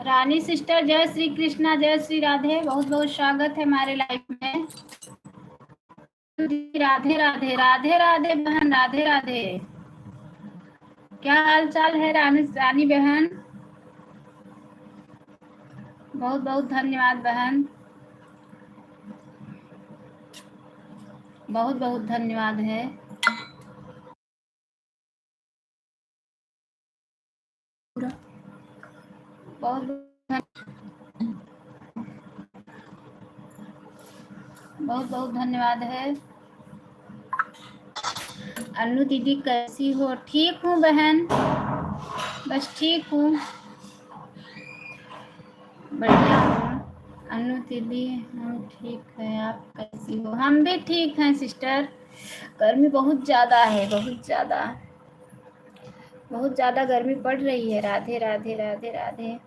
रानी sister, जय श्री कृष्णा, जय श्री राधे। बहुत बहुत स्वागत है हमारे लाइफ में। राधे राधे, राधे राधे बहन, राधे राधे। क्या हाल चाल है रानी बहन? बहुत बहुत धन्यवाद बहन, बहुत बहुत धन्यवाद है। बहुत बहुत बहुत धन्यवाद है। अन्नू दीदी कैसी हो? ठीक हूँ बहन, बस ठीक हूँ, बढ़िया हूँ। अन्नू दीदी हम ठीक है, आप कैसी हो? हम भी ठीक हैं सिस्टर। गर्मी बहुत ज़्यादा है, बहुत ज़्यादा, बहुत ज़्यादा गर्मी पड़ रही है। राधे राधे, राधे राधे।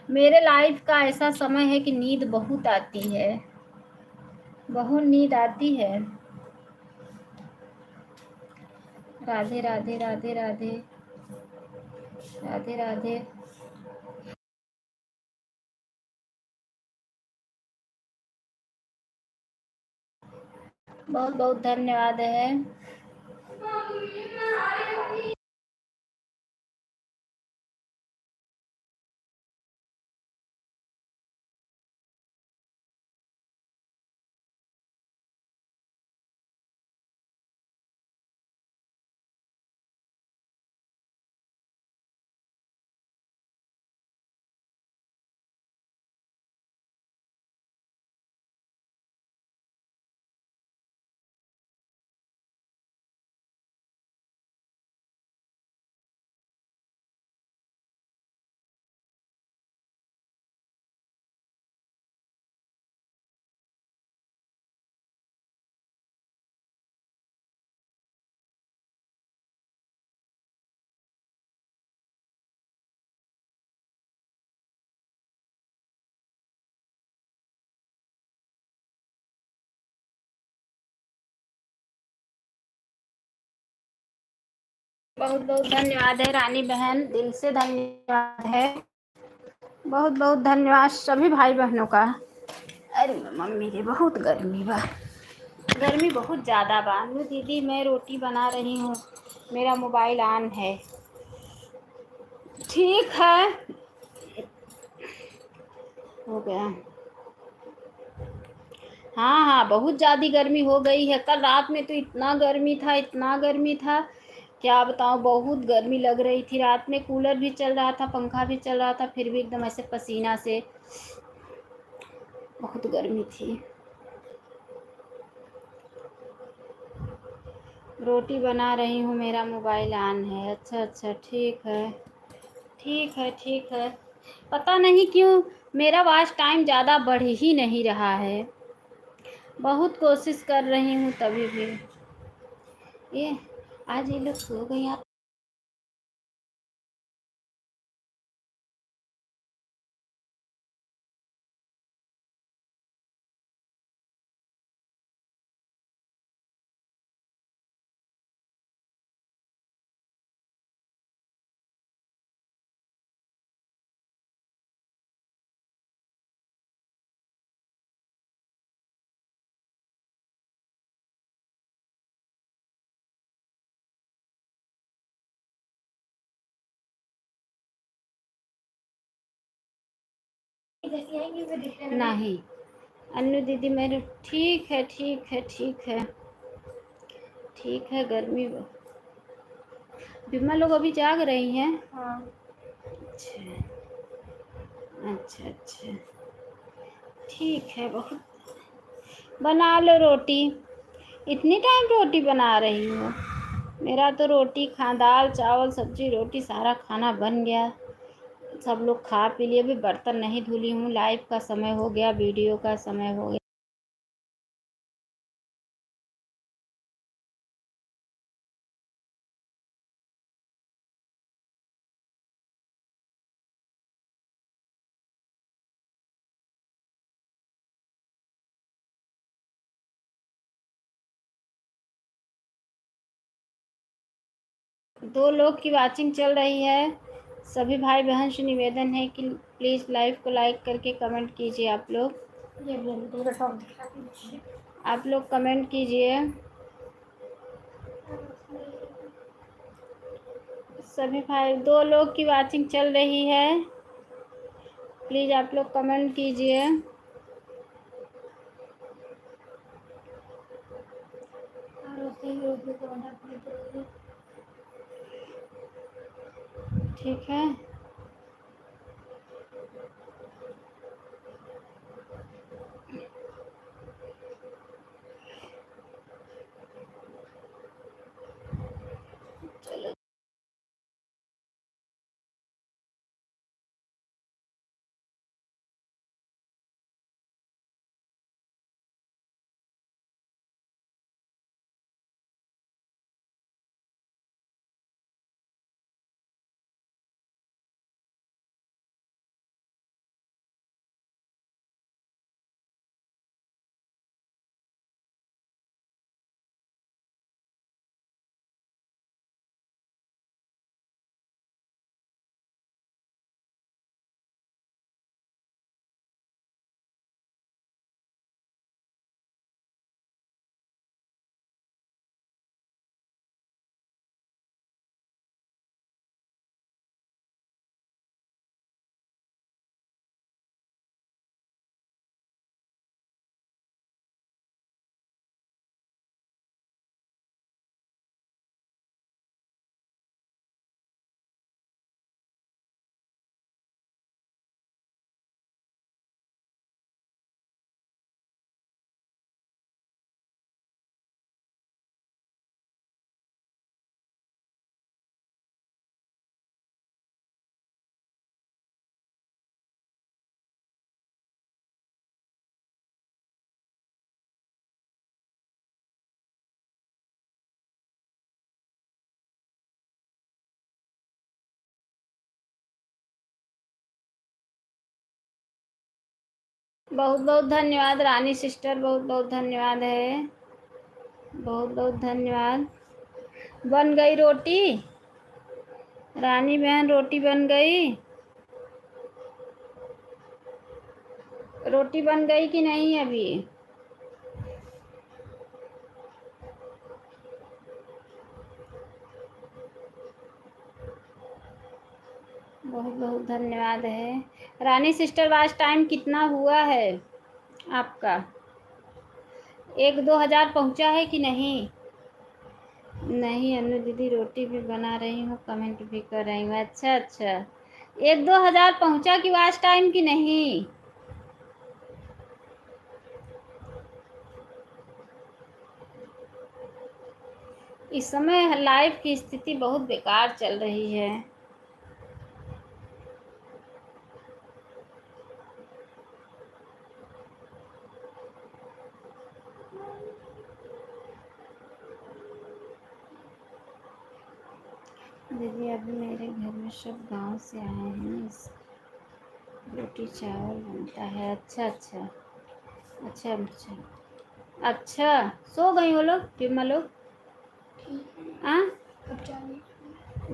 मेरे लाइफ का ऐसा समय है कि नींद बहुत आती है, बहुत नींद आती है। राधे राधे, राधे राधे, राधे राधे। बहुत बहुत धन्यवाद है। बहुत बहुत धन्यवाद है रानी बहन, दिल से धन्यवाद है। बहुत बहुत धन्यवाद सभी भाई बहनों का। अरे मम्मी रे, बहुत गर्मी बा, गर्मी बहुत ज़्यादा बा। अन्नू दीदी मैं रोटी बना रही हूँ, मेरा मोबाइल ऑन है। ठीक है, हो गया। हाँ हाँ, बहुत ज़्यादा गर्मी हो गई है। कल रात में तो इतना गर्मी था, इतना गर्मी था, क्या बताऊँ। बहुत गर्मी लग रही थी। रात में कूलर भी चल रहा था, पंखा भी चल रहा था, फिर भी एकदम ऐसे पसीना से, बहुत गर्मी थी। रोटी बना रही हूँ, मेरा मोबाइल ऑन है। अच्छा अच्छा, ठीक है, ठीक है, ठीक है। पता नहीं क्यों मेरा वॉच टाइम ज़्यादा बढ़ ही नहीं रहा है। बहुत कोशिश कर रही हूँ तभी भी। ये आज ये लोग सो गई। आप नहीं, अन्नू दीदी मेरे ठीक है, ठीक है, ठीक है, ठीक है। गर्मी बिम्मा लोग अभी जाग रही हैं। हाँ। अच्छा अच्छा अच्छा, ठीक है। बहुत बना लो रोटी। इतनी टाइम रोटी बना रही हो? मेरा तो रोटी खा, दाल चावल सब्जी रोटी सारा खाना बन गया। सब लोग खा पी लिए। अभी बर्तन नहीं धुली हूँ। लाइव का समय हो गया, वीडियो का समय हो गया। दो लोग की वाचिंग चल रही है। सभी भाई बहन से निवेदन है कि प्लीज़ लाइव को लाइक करके कमेंट कीजिए आप लोग। आप लोग कमेंट कीजिए। सभी भाई 2 लोग की वाचिंग चल रही है, प्लीज़ आप लोग कमेंट कीजिए। ठीक है, चलो। बहुत बहुत धन्यवाद रानी सिस्टर, बहुत बहुत धन्यवाद है, बहुत बहुत धन्यवाद। बन गई रोटी? रानी बहन रोटी बन गई? रोटी बन गई कि नहीं अभी? बहुत बहुत धन्यवाद है। रानी सिस्टर आज टाइम कितना हुआ है आपका? 1-2 हज़ार पहुँचा है कि नहीं? नहीं अनु दीदी रोटी भी बना रही हूँ, कमेंट भी कर रही हूँ। अच्छा अच्छा, 1-2 हज़ार पहुँचा कि आज टाइम कि नहीं? इस समय लाइफ की स्थिति बहुत बेकार चल रही है। दीदी अभी मेरे घर में सब गांव से आए हैं, इस रोटी चावल बनता है। अच्छा अच्छा, अच्छा अच्छा, अच्छा सो गई वो लोग, टिम्मा लोग? हाँ,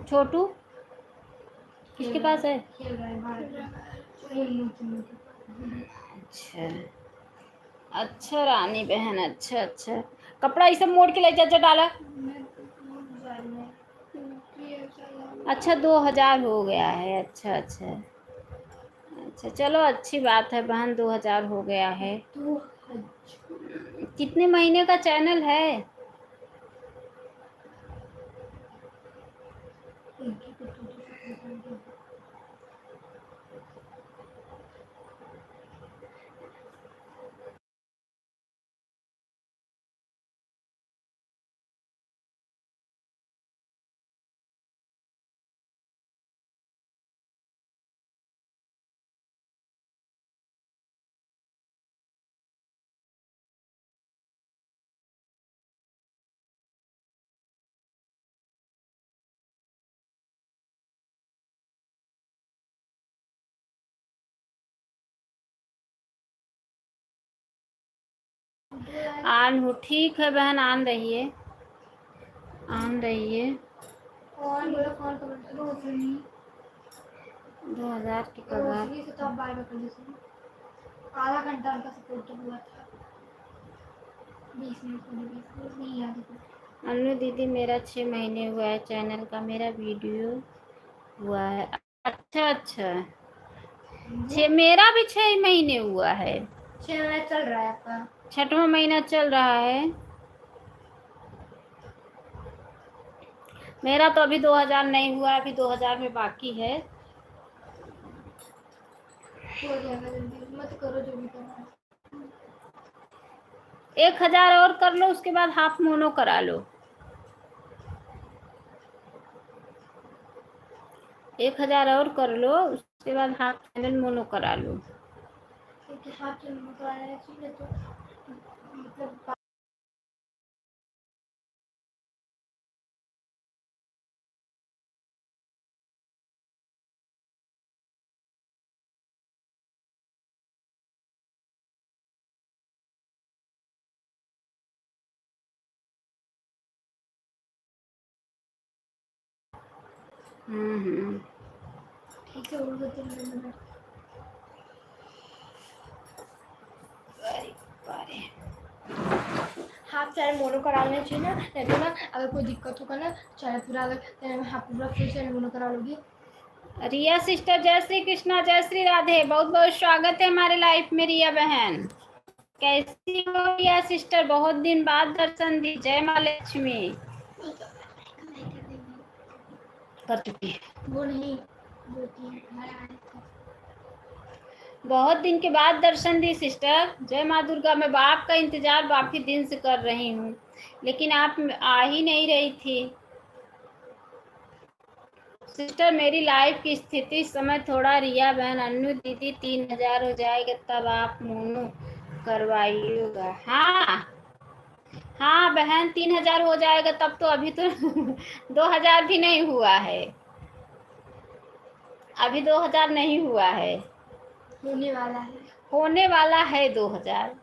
छोटू किसके पास है? अच्छा अच्छा रानी बहन, अच्छा अच्छा। कपड़ा ये सब मोड़ के ले जा डाला। अच्छा 2 हज़ार हो गया है। अच्छा अच्छा अच्छा, चलो अच्छी बात है बहन, 2 हज़ार हो गया है। कितने महीने का चैनल है? आन हो, ठीक है बहन, आन रहिए, आन रहिए। 2000 की पगार। तो आप बाय में कर लीजिए, आधा घंटा उनका सपोर्ट तो हुआ था, 20 मिनट नहीं याद है। अन्नू दीदी मेरा 6 महीने हुआ है चैनल का, मेरा वीडियो हुआ है। अच्छा अच्छा, मेरा भी 6 महीने हुआ है। 6 महीने चल रहा है आपका? 6वां महीना चल रहा है मेरा। तो अभी 2000 नहीं हुआ, अभी 2000 में बाकी है। हो जाएगा जल्दी, मत करो जो भी करना है। 1000 और कर लो, उसके बाद हाफ मोनो करा लो। 1000 और कर लो, उसके बाद हाफ चैनल मोनो करा लो। क्योंकि हाफ चैनल मोनो कराना चाहिए तो मतलब ठीक है। और बता हाफ चैनल मोनो करा लेना चाहिए ना, नहीं तो ना अगर कोई दिक्कत होगा ना चैनल पूरा, अगर हाफ पूरा फुल चैनल मोनो करा लोगी। रिया सिस्टर, जय श्री कृष्णा, जय श्री राधे, बहुत बहुत स्वागत है हमारे लाइफ में। रिया बहन कैसी हो? रिया सिस्टर बहुत दिन बाद दर्शन दी, जय माँ लक्ष्मी। कर चुकी है वो नहीं, जो कि बहुत दिन के बाद दर्शन दी सिस्टर, जय माँ दुर्गा। मैं आपका इंतजार काफी दिन से कर रही हूँ, लेकिन आप आ ही नहीं रही थी। सिस्टर मेरी लाइफ की स्थिति इस समय थोड़ा, रिया बहन, अन्नू दीदी 3000 हो जाएगा तब आप मोनो करवाइएगा। हाँ हाँ बहन, 3000 हो जाएगा तब तो। अभी तो 2000 भी नहीं हुआ है, अभी 2000 नहीं हुआ है, होने वाला है, होने वाला है 2000।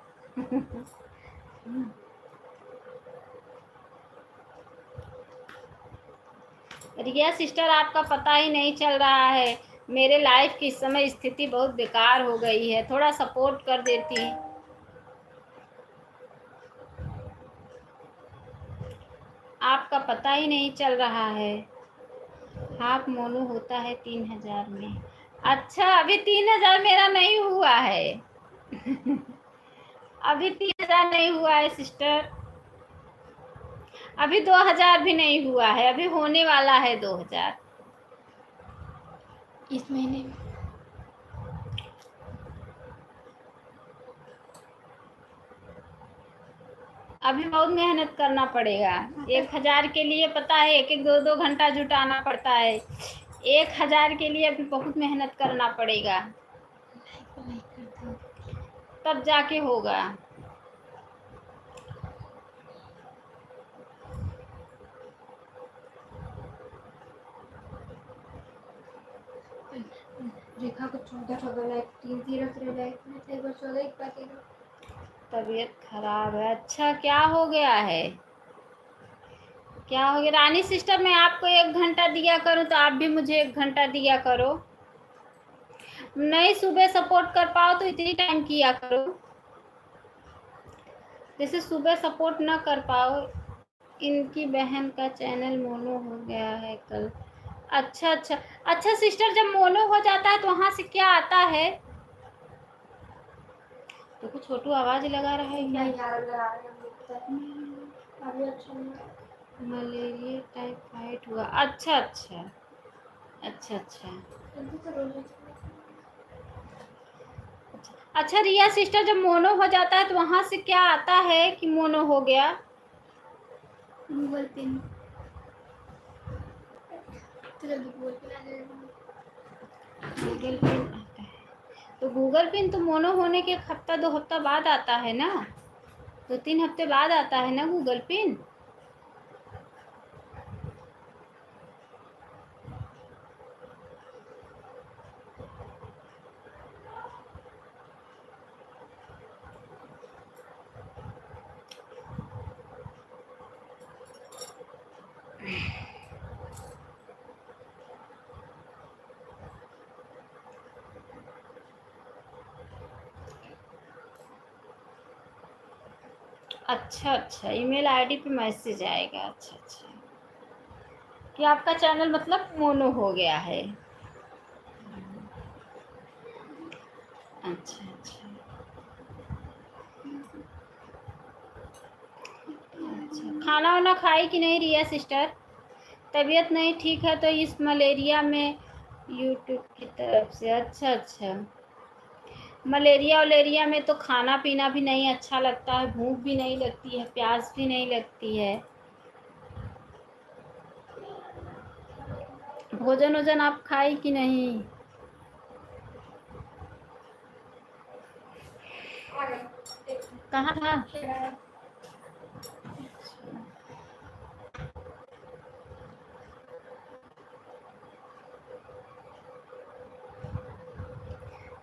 रिया सिस्टर आपका पता ही नहीं चल रहा है, मेरे लाइफ की इस समय स्थिति बहुत बेकार हो गई है, थोड़ा सपोर्ट कर देती। आपका पता ही नहीं चल रहा है। हाफ मोनो होता है 3000 में। अच्छा अभी 3000 मेरा नहीं हुआ है। अभी 3000 नहीं हुआ है सिस्टर, अभी 2000 भी नहीं हुआ है, अभी होने वाला है 2000 इस महीने में। अभी बहुत मेहनत करना पड़ेगा। 1000 के लिए पता है, एक एक 2 घंटा जुटाना पड़ता है। 1000 के लिए अभी बहुत मेहनत करना पड़ेगा, तब जाके होगा। रेखा को 14 लाइक, 3 लाइक में थे, बस 14 एक बाकी। तबीयत खराब है? अच्छा क्या हो गया है, क्या हो गया? रानी सिस्टर मैं आपको 1 घंटा दिया करूं तो आप भी मुझे 1 घंटा दिया करो। नहीं सुबह सपोर्ट कर पाओ तो इतनी टाइम किया करो, जैसे सुबह सपोर्ट ना कर पाओ। इनकी बहन का चैनल मोनो हो गया है कल। अच्छा अच्छा अच्छा सिस्टर, जब मोनो हो जाता है तो वहां से क्या आता है? तो कुछ छोटू आवाज लगा रहा है क्या? नहीं यार, लगा रहे हैं अभी। अच्छा मलेरिया टाइफाइड हुआ? अच्छा अच्छा अच्छा अच्छा अच्छा। रिया सिस्टर जब मोनो हो जाता है तो वहां से क्या आता है कि मोनो हो गया? गूगल पिन, तो जल्दी गूगल पिन आ जाएगा। गूगल पिन आता है तो गूगल पिन तो मोनो होने के 1 हफ्ता 2 हफ्ता बाद आता है ना, 2-3 हफ्ते बाद आता है ना गूगल पिन। अच्छा अच्छा, ईमेल आईडी पे मैसेज आएगा। अच्छा अच्छा, कि आपका चैनल मतलब मोनो हो गया है। अच्छा अच्छा अच्छा, खाना वाना खाई कि नहीं रिया सिस्टर? तबीयत नहीं ठीक है तो इस मलेरिया में यूट्यूब की तरफ से। अच्छा अच्छा, मलेरिया वलेरिया में तो खाना पीना भी नहीं अच्छा लगता है, भूख भी नहीं लगती है, प्यास भी नहीं लगती है। भोजन वोजन आप खाई कि नहीं? कहाँ था?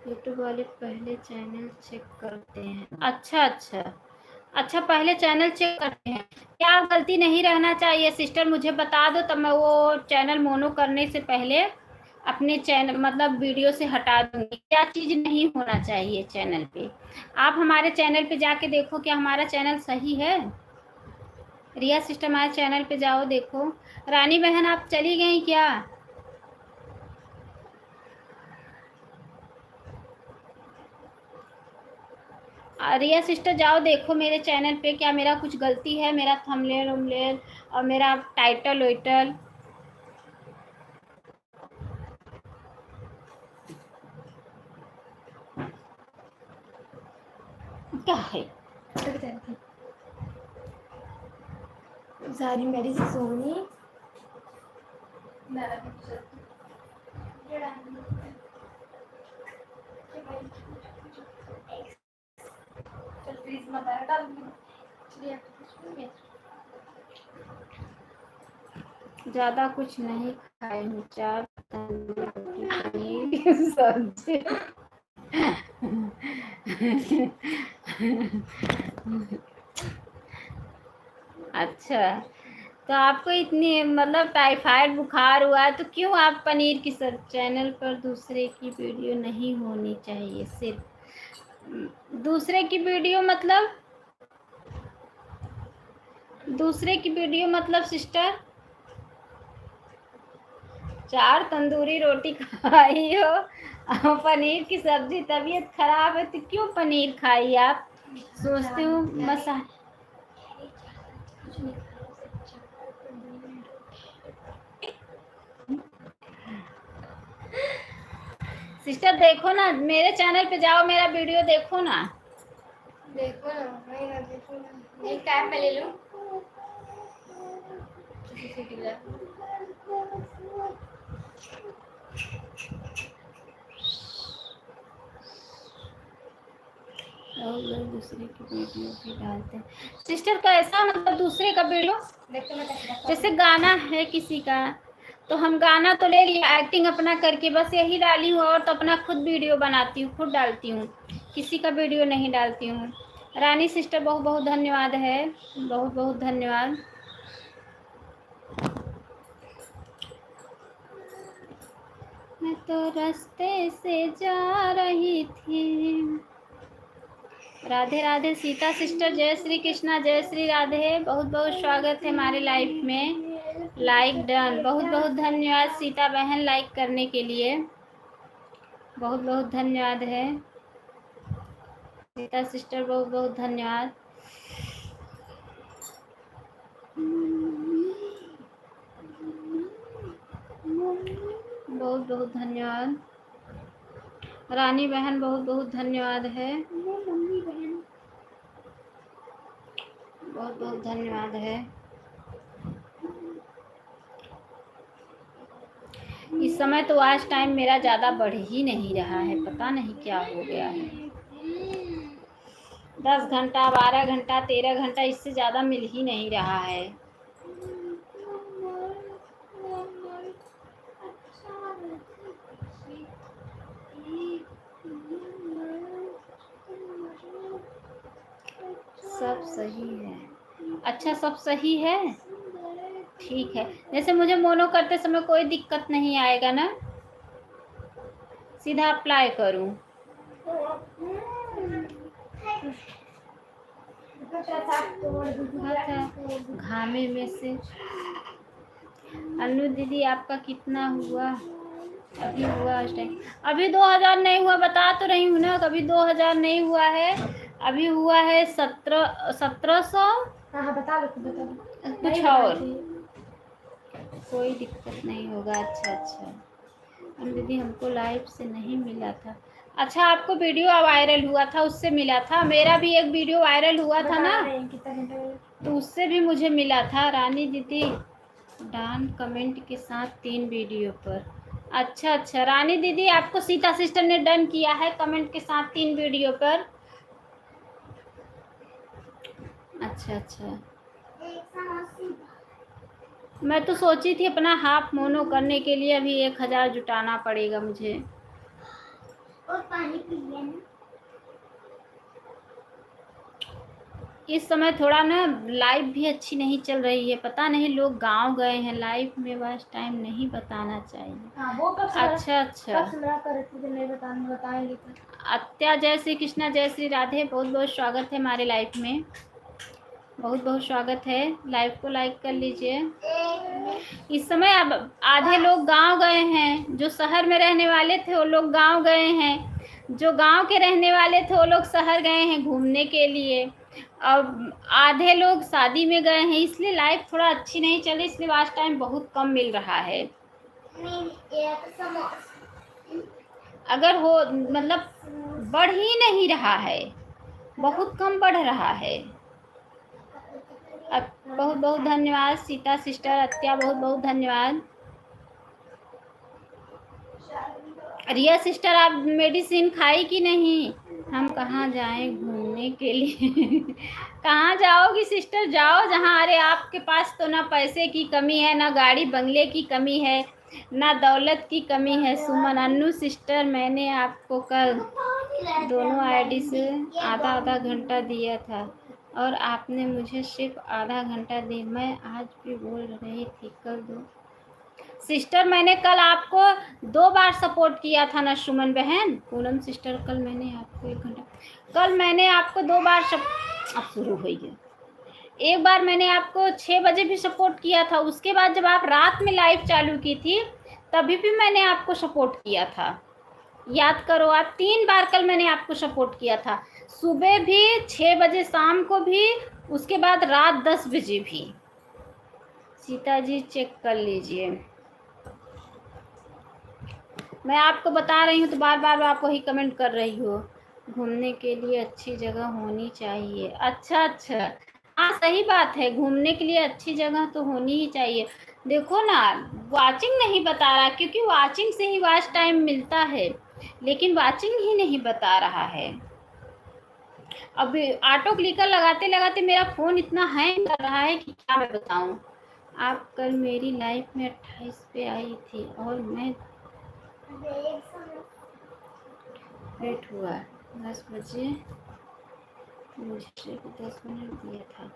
यूट्यूब वाले पहले चैनल चेक करते हैं। अच्छा अच्छा अच्छा, पहले चैनल चेक करते हैं। क्या गलती नहीं रहना चाहिए सिस्टर, मुझे बता दो तब मैं वो चैनल मोनो करने से पहले अपने चैनल मतलब वीडियो से हटा दूंगी। क्या चीज़ नहीं होना चाहिए चैनल पे? आप हमारे चैनल पे जाके देखो, क्या हमारा चैनल सही है? रिया सिस्टर हमारे चैनल पे जाओ देखो। रानी बहन आप चली गई क्या? रिया सिस्टर जाओ देखो मेरे चैनल पे, क्या मेरा कुछ गलती है? मेरा थंबनेल वंबनेल और मेरा टाइटल वाइटल। क्या है? सारी मेरी से सोनी ज़्यादा कुछ नहीं खाई हूँ, 4 तंदूरी रोटी पनीर की सब्जी। अच्छा, तो आपको इतनी मतलब टाइफाइड बुखार हुआ है तो क्यों आप पनीर की सब चैनल पर दूसरे की वीडियो नहीं होनी चाहिए? सिर्फ दूसरे की वीडियो मतलब दूसरे की वीडियो मतलब सिस्टर 4 तंदूरी रोटी खाई हो और पनीर की सब्जी, तबीयत खराब है तो क्यों पनीर खाई आप? सोचती हूँ मसा सिस्टर देखो ना, मेरे चैनल पे जाओ, मेरा वीडियो देखो ना। देखो ना, वही ना, देखो ना, एक कैप में ले लूं। और लोग दूसरे की वीडियो भी डालते हैं सिस्टर, कैसा मतलब दूसरे का वीडियो? देखो मैं कैसे करता जैसे गाना है किसी का तो हम गाना तो ले लिया, एक्टिंग अपना करके बस यही डाली हूँ, और तो अपना खुद वीडियो बनाती हूँ, खुद डालती हूँ, किसी का वीडियो नहीं डालती हूँ। रानी सिस्टर बहुत बहुत धन्यवाद है, बहुत बहुत धन्यवाद। मैं तो रास्ते से जा रही थी। राधे राधे सीता सिस्टर, जय श्री कृष्णा, जय श्री राधे, बहुत बहुत स्वागत है हमारे लाइफ में। लाइक डन, बहुत बहुत धन्यवाद सीता बहन लाइक करने के लिए, बहुत बहुत धन्यवाद है सीता सिस्टर, बहुत बहुत धन्यवाद। बहुत बहुत धन्यवाद रानी बहन, बहुत बहुत धन्यवाद है, मम्मी बहन बहुत बहुत धन्यवाद है। इस समय तो आज टाइम मेरा ज़्यादा बढ़ ही नहीं रहा है, पता नहीं क्या हो गया है। 10 घंटा 12 घंटा 13 घंटा इससे ज़्यादा मिल ही नहीं रहा है। सब सही है। अच्छा, सब सही है, ठीक है। जैसे मुझे मोनो करते समय कोई दिक्कत नहीं आएगा ना? सीधा अप्लाई करूं? घामे में से। अनु दीदी आपका कितना हुआ? अभी हुआ उस टाइम, अभी 2000 नहीं हुआ, बता तो रही हूँ ना, कभी 2000 नहीं हुआ है, अभी हुआ है 1700। हाँ बता दो कुछ और, कोई दिक्कत नहीं होगा। अच्छा अच्छा दीदी, हमको लाइव से नहीं मिला था। अच्छा, आपको वीडियो वायरल हुआ था उससे मिला था, मेरा भी एक वीडियो वायरल हुआ था ना, तो उससे भी मुझे मिला था। रानी दीदी डान कमेंट के साथ 3 वीडियो पर। अच्छा अच्छा रानी दीदी, आपको सीता सिस्टर ने डन किया है कमेंट के साथ 3 वीडियो पर। अच्छा अच्छा, मैं तो सोची थी अपना हाफ मोनो करने के लिए अभी 1000 जुटाना पड़ेगा मुझे। और पानी पी लिया ना। इस समय थोड़ा ना लाइव भी अच्छी नहीं चल रही है, पता नहीं लोग गांव गए हैं, लाइव में बस टाइम नहीं बताना चाहिए। हाँ, वो कब से अच्छा अच्छा, कब से मना कर रहे थे नहीं बताएंगे तो। अत्या जय श्री कृष्णा जय श्री राधे, बहुत बहुत स्वागत है हमारे लाइव में, बहुत बहुत स्वागत है। लाइव को लाइक कर लीजिए। इस समय अब आधे लोग गांव गए हैं, जो शहर में रहने वाले थे वो लोग गांव गए हैं, जो गांव के रहने वाले थे वो लोग शहर गए हैं घूमने के लिए, अब आधे लोग शादी में गए हैं, इसलिए लाइव थोड़ा अच्छी नहीं चली, इसलिए वाच टाइम बहुत कम मिल रहा है। अगर हो मतलब बढ़ ही नहीं रहा है, बहुत कम बढ़ रहा है। बहुत बहुत धन्यवाद सीता सिस्टर, अत्या बहुत बहुत धन्यवाद। रिया सिस्टर, आप मेडिसिन खाई कि नहीं? हम कहाँ जाएं घूमने के लिए? कहाँ जाओगी सिस्टर, जाओ जहाँ, अरे आपके पास तो ना पैसे की कमी है, ना गाड़ी बंगले की कमी है, ना दौलत की कमी है। सुमन, अन्नू सिस्टर, मैंने आपको कल दोनों आईडी से आधा आधा घंटा दिया था और आपने मुझे सिर्फ आधा घंटा दी, मैं आज भी बोल रही थी कल दो। सिस्टर, मैंने कल आपको 2 बार सपोर्ट किया था ना सुमन बहन। पूनम सिस्टर, कल मैंने आपको 1 घंटा, कल मैंने आपको 2 बार अब शुरू हुई है। एक बार मैंने आपको 6 बजे भी सपोर्ट किया था, उसके बाद जब आप रात में लाइव चालू की थी तभी भी मैंने आपको सपोर्ट किया था, याद करो आप। 3 बार कल मैंने आपको सपोर्ट किया था, सुबह भी 6 बजे, शाम को भी, उसके बाद रात 10 बजे भी। सीता जी चेक कर लीजिए, मैं आपको बता रही हूँ तो बार बार आप वही कमेंट कर रही हो। घूमने के लिए अच्छी जगह होनी चाहिए। अच्छा अच्छा, हाँ सही बात है, घूमने के लिए अच्छी जगह तो होनी ही चाहिए। देखो ना, वाचिंग नहीं बता रहा, क्योंकि वाचिंग से ही वॉच टाइम मिलता है, लेकिन वाचिंग ही नहीं बता रहा है। अब ऑटो क्लिकर लगाते लगाते मेरा फ़ोन इतना हैंग कर रहा है कि क्या मैं बताऊँ। आप कल मेरी लाइफ में 28 पे आई थी और मैं लेट हुआ 10 बजे, मुझे सिर्फ 10 मिनट दिया था।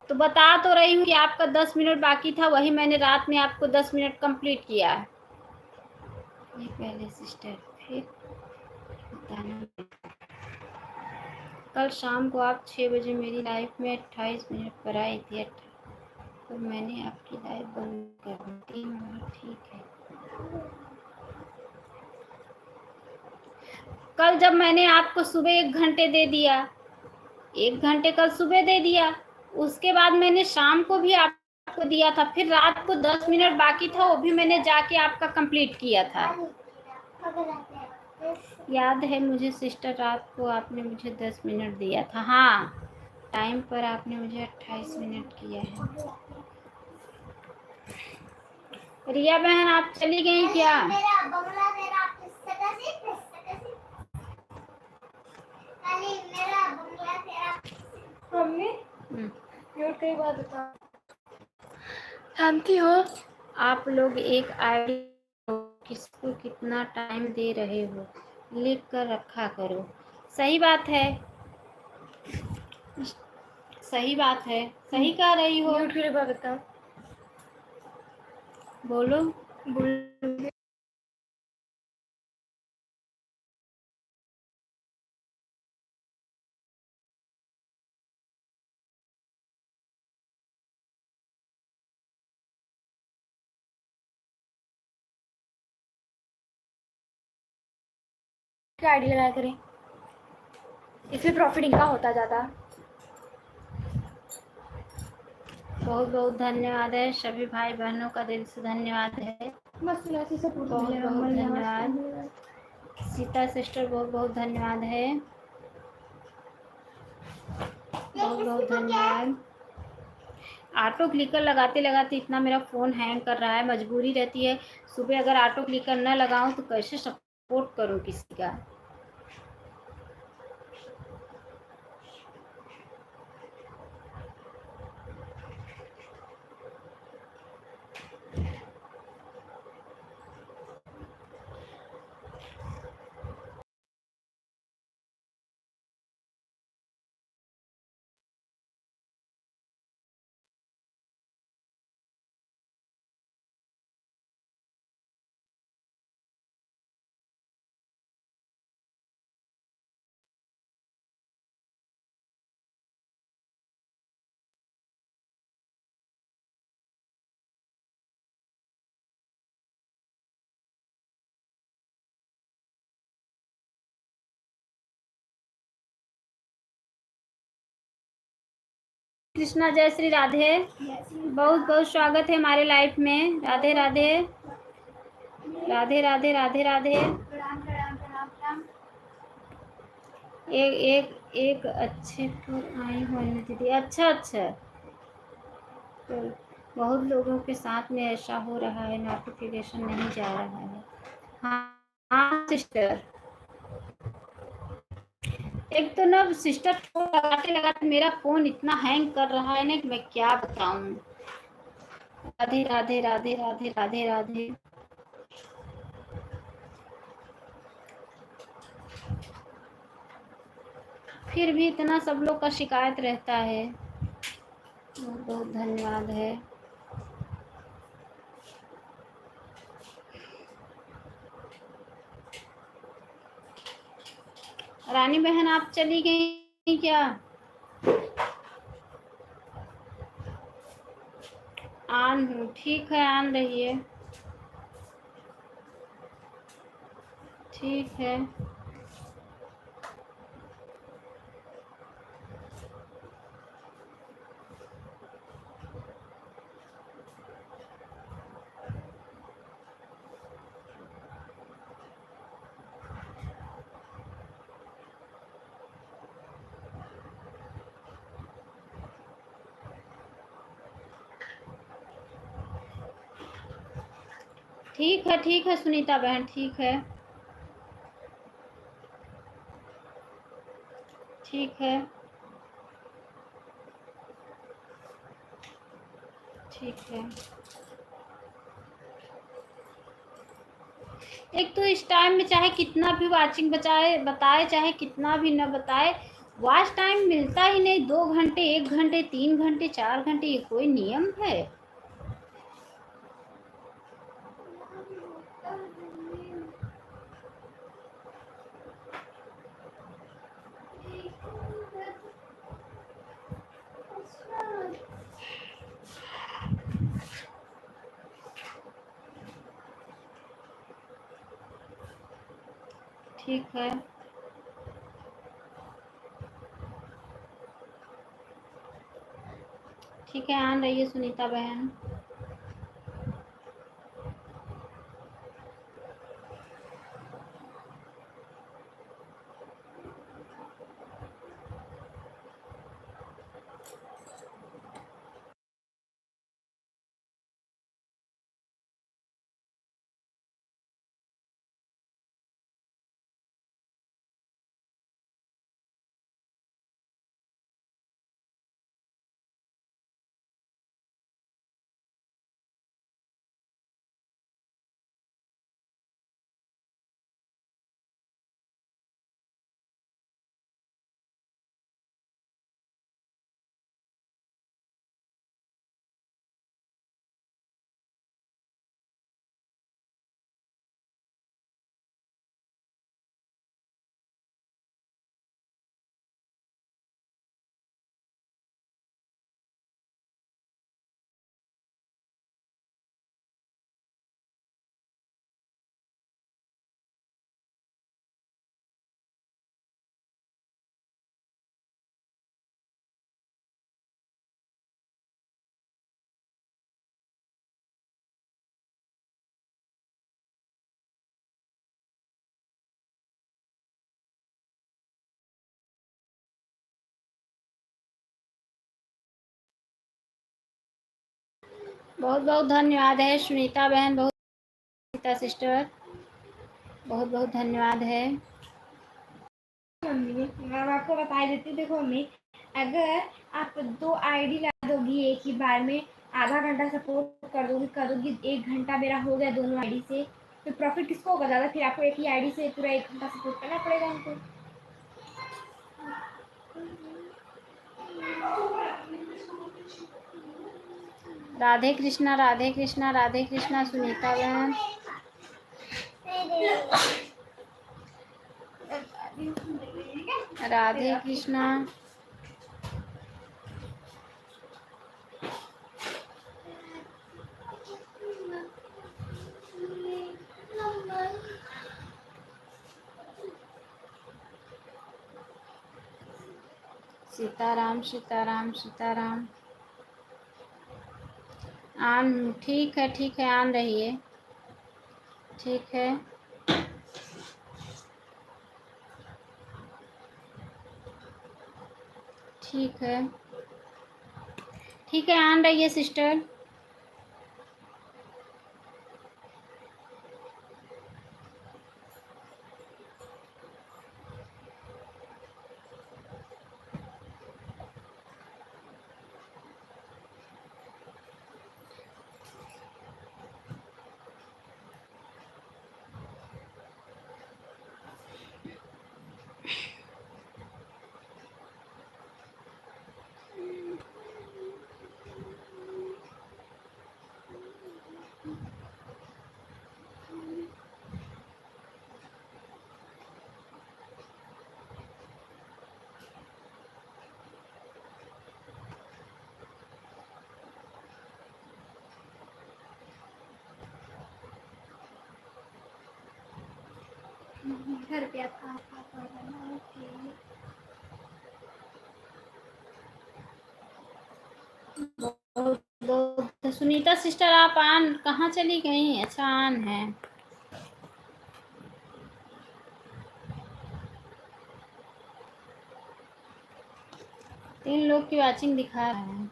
तो बता तो रही हूँ कि आपका 10 मिनट बाकी था, वही मैंने रात में आपको 10 मिनट कंप्लीट किया। ये पहले सिस्टर, फिर बताना। कल शाम को आप 6 बजे मेरी लाइफ में 28 मिनट पर आई थी, तो मैंने आपकी लाइफ बंद कर दी। ठीक है, कल जब मैंने आपको सुबह 1 घंटे दे दिया, 1 घंटे कल सुबह दे दिया, उसके बाद मैंने शाम को भी आपको दिया था, फिर रात को 10 मिनट बाकी था, वो भी मैंने जाके आपका कंप्लीट किया था। याद है मुझे सिस्टर, रात को आपने मुझे 10 मिनट दिया था। हाँ, टाइम पर आपने मुझे 28 मिनट किया है। रिया बहन, आप चली गई क्या? मम्मी म्यूट कई बात बता, जानती हो आप लोग एक आईडी किसको कितना टाइम दे रहे हो लिख कर रखा करो। सही बात है, सही बात है, सही कह रही हो। म्यूट कई बात बता, बोलो। क्या आईडी लगाया करें, इसमें प्रॉफिट इनका होता ज़्यादा। बहुत बहुत धन्यवाद है सभी भाई बहनों का, दिल से धन्यवाद है। बस ऐसे सपोर्ट बहुत मिलेगा, बहुत मिलेगा, धन्यवाद। मिलेगा। सीता सिस्टर बहुत बहुत धन्यवाद है, बहुत बहुत धन्यवाद। ऑटो क्लिकर लगाते लगाते इतना मेरा फ़ोन हैंग कर रहा है, मजबूरी रहती है सुबह अगर ऑटो क्लिकर न लगाऊं तो कैसे सपोर्ट करूं किसी का। कृष्णा जय श्री राधे, बहुत बहुत स्वागत है हमारे लाइफ में। राधे राधे राधे राधे राधे राधे। प्रणाम प्रणाम प्रणाम प्रणाम। एक एक एक अच्छे पर आई हो दीदी, अच्छा अच्छा। तो बहुत लोगों के साथ में ऐसा हो रहा है, नोटिफिकेशन नहीं जा रहा है। हाँ हाँ सिस्टर, एक तो ना सिस्टर फोन लगाते लगाते मेरा फोन इतना हैंग कर रहा है ना कि मैं क्या बताऊं। राधे राधे राधे राधे राधे राधे। फिर भी इतना सब लोग का शिकायत रहता है, बहुत बहुत धन्यवाद है। रानी बहन आप चली गई क्या? आन हूँ, ठीक है आन रहिए, ठीक है। ठीक है सुनीता बहन, ठीक है ठीक है ठीक है। एक तो इस टाइम में चाहे कितना भी वाचिंग बचाए बताए, चाहे कितना भी न बताए, वॉच टाइम मिलता ही नहीं। 2 घंटे, 1 घंटे, 3 घंटे, 4 घंटे, ये कोई नियम है? ठीक है ठीक है, आन रही है सुनीता बहन। बहुत बहुत धन्यवाद है सुनीता बहन, बहुत सुनीता सिस्टर, बहुत बहुत धन्यवाद है। मम्मी मैं आपको बता देती हूँ, देखो मम्मी, अगर आप 2 आईडी ला दोगी एक ही बार में, आधा घंटा सपोर्ट करोगी 1 घंटा मेरा हो गया दोनों आईडी से, तो प्रॉफिट किसको होगा ज़्यादा? फिर आपको एक ही आईडी से पूरा 1 घंटा सपोर्ट करना पड़ेगा हमको। राधे कृष्णा, राधे कृष्णा, राधे कृष्णा सुनीता बहन, राधे कृष्णा। सीताराम सीताराम सीताराम। आन ठीक है आन रही है, ठीक है। ठीक है, ठीक है, आन रही है सिस्टर। घर पे आता ओके। बहुत सुनीता सिस्टर, आप आन कहाँ चली गई? अच्छा आन है। तीन लोग की वाचिंग दिखा रहा है।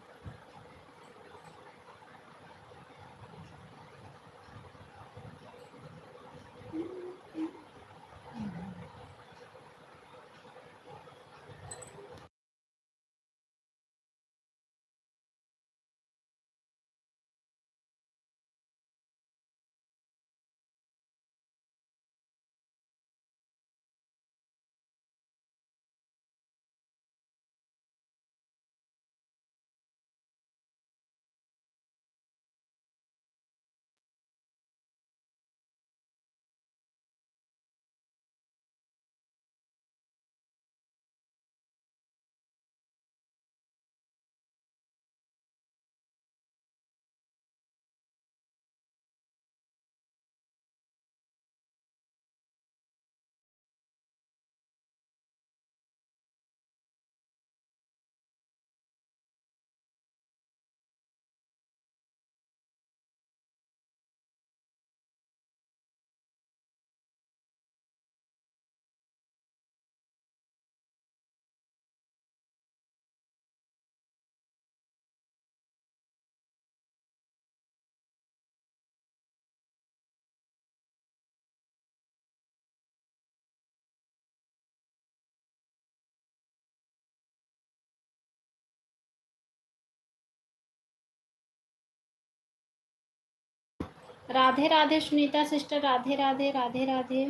राधे राधे सुनीता सिस्टर, राधे राधे राधे राधे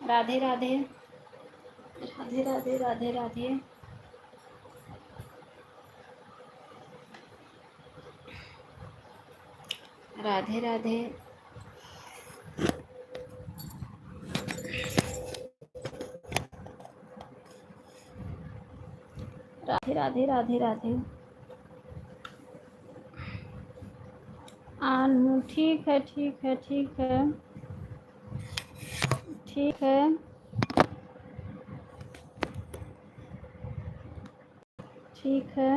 राधे राधे राधे राधे राधे राधे। राधे राधे राधे राधे राधे राधे। आन हूँ, ठीक है ठीक है ठीक है ठीक है ठीक है।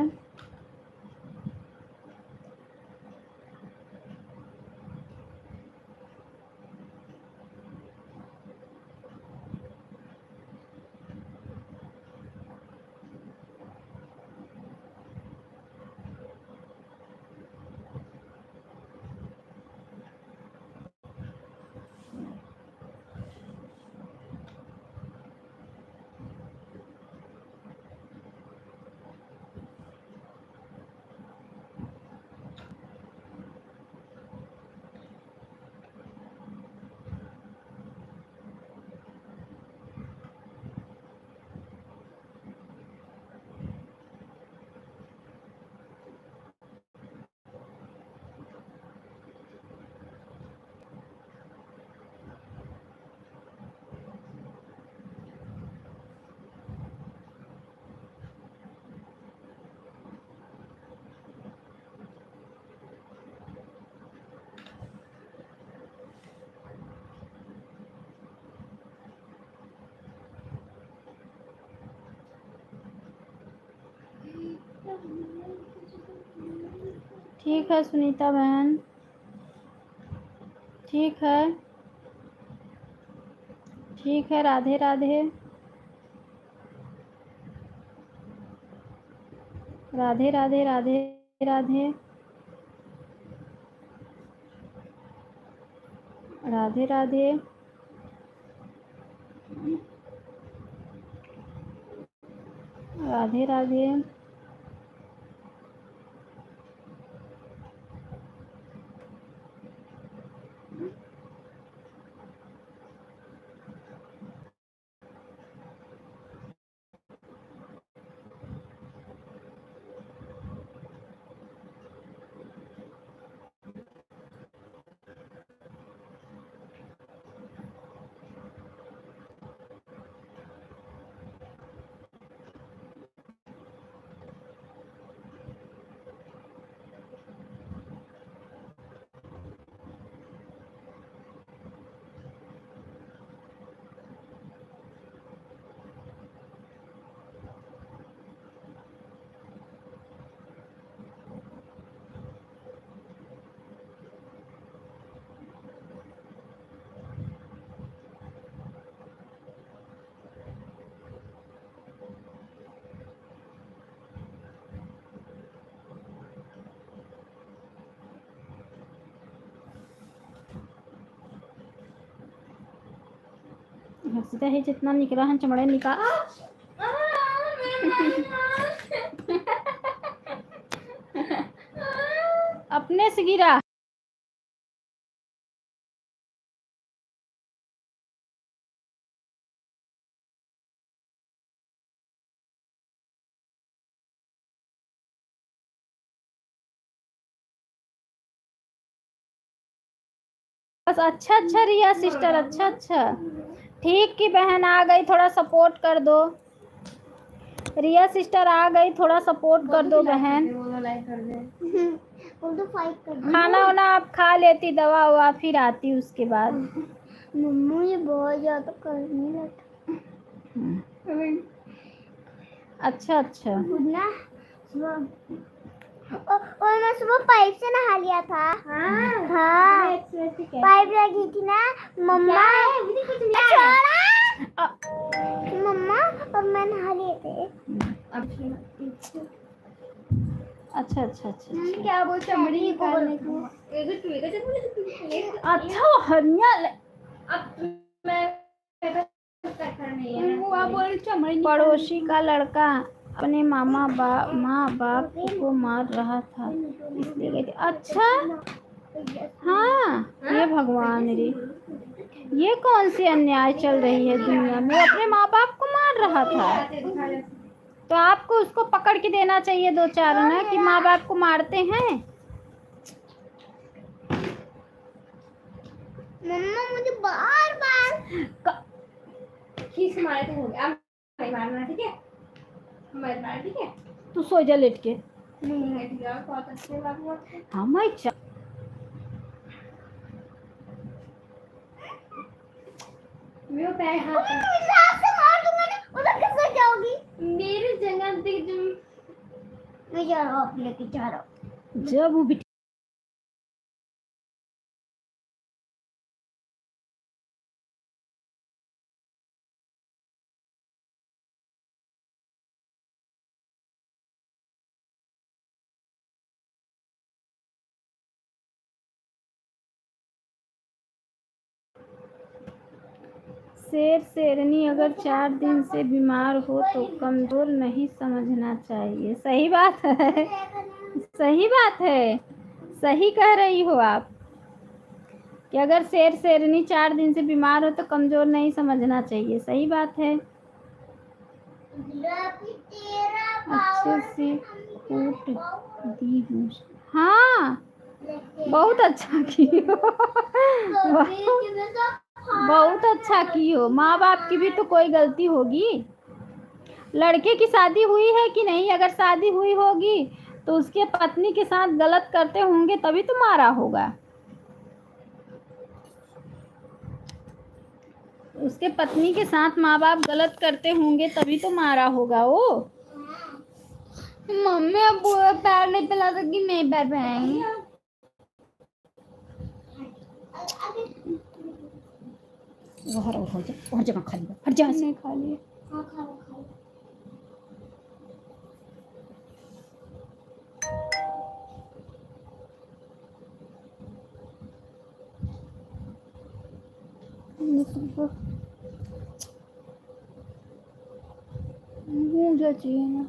ठीक है सुनीता बहन, ठीक है, ठीक है। राधे राधे, राधे राधे, राधे राधे, राधे राधे। राधे राधे। हंसता है जितना निकला है चमड़े निकाल। अपने से गिरा। बस अच्छा अच्छा रिया सिस्टर, अच्छा अच्छा। ठीक की बहन आ गई, थोड़ा सपोर्ट कर दो। रिया सिस्टर आ गई, थोड़ा सपोर्ट कर दो बहन। खाना वाना आप खा लेती, दवा ववा फिर आती उसके बाद। मम्मी ये बहुत ज्यादा करने लगा। अच्छा अच्छा। ना और मैं सुबह पाइप से नहा लिया था। हाँ पाइप लगी थी ना मम्मा। मम्मा और मैं नहा लिए थे। अच्छा अच्छा अच्छा। क्या वो चमड़ी निकालने को। अच्छा वो हरिया पड़ोसी का लड़का अपने माँ बाप को मार रहा था, इसलिए गई थी। अच्छा हाँ, ये भगवान रे, ये कौन सी अन्याय चल रही है दुनिया में। वो अपने माँ बाप को मार रहा था, तो आपको उसको पकड़ के देना चाहिए दो चार ना, कि माँ बाप को मारते हैं। मम्मा मुझे बार बार खींच मारे तो हो गया। अब मारना ठीक है, मारना ठीक है। तू सो जा लेट के। नहीं ठीक है, बहुत अच्छे बात हुआ। हाँ मैं मेरे पैर हाथ से मार दूंगा ना, उधर कैसे जाओगी। मेरी जगह पे तुम मैं जा रहा हूँ, लेके जा रहा हूँ। जब वो शेर शेरनी अगर 4 दिन से बीमार हो तो कमजोर नहीं समझना चाहिए। सही बात है, सही बात है, सही कह रही हो आप कि अगर शेर शेरनी 4 दिन से बीमार हो तो कमजोर नहीं समझना चाहिए। सही बात है। अच्छे से कूट दी हूँ। हाँ बहुत अच्छा की हो, बहुत अच्छा की हो। माँ बाप की भी तो कोई गलती होगी। लड़के की शादी हुई है कि नहीं? अगर शादी हुई होगी तो उसके पत्नी के साथ गलत करते होंगे तभी तो मारा होगा। उसके पत्नी के साथ माँ बाप गलत करते होंगे तभी तो मारा होगा वो। मम्मी अब पूरा पैर नहीं फैला सकती, मैं ही पैर फैलाएंगी। और जगह खाली हर जगह से खा लिया। मुझे चाहिए ना।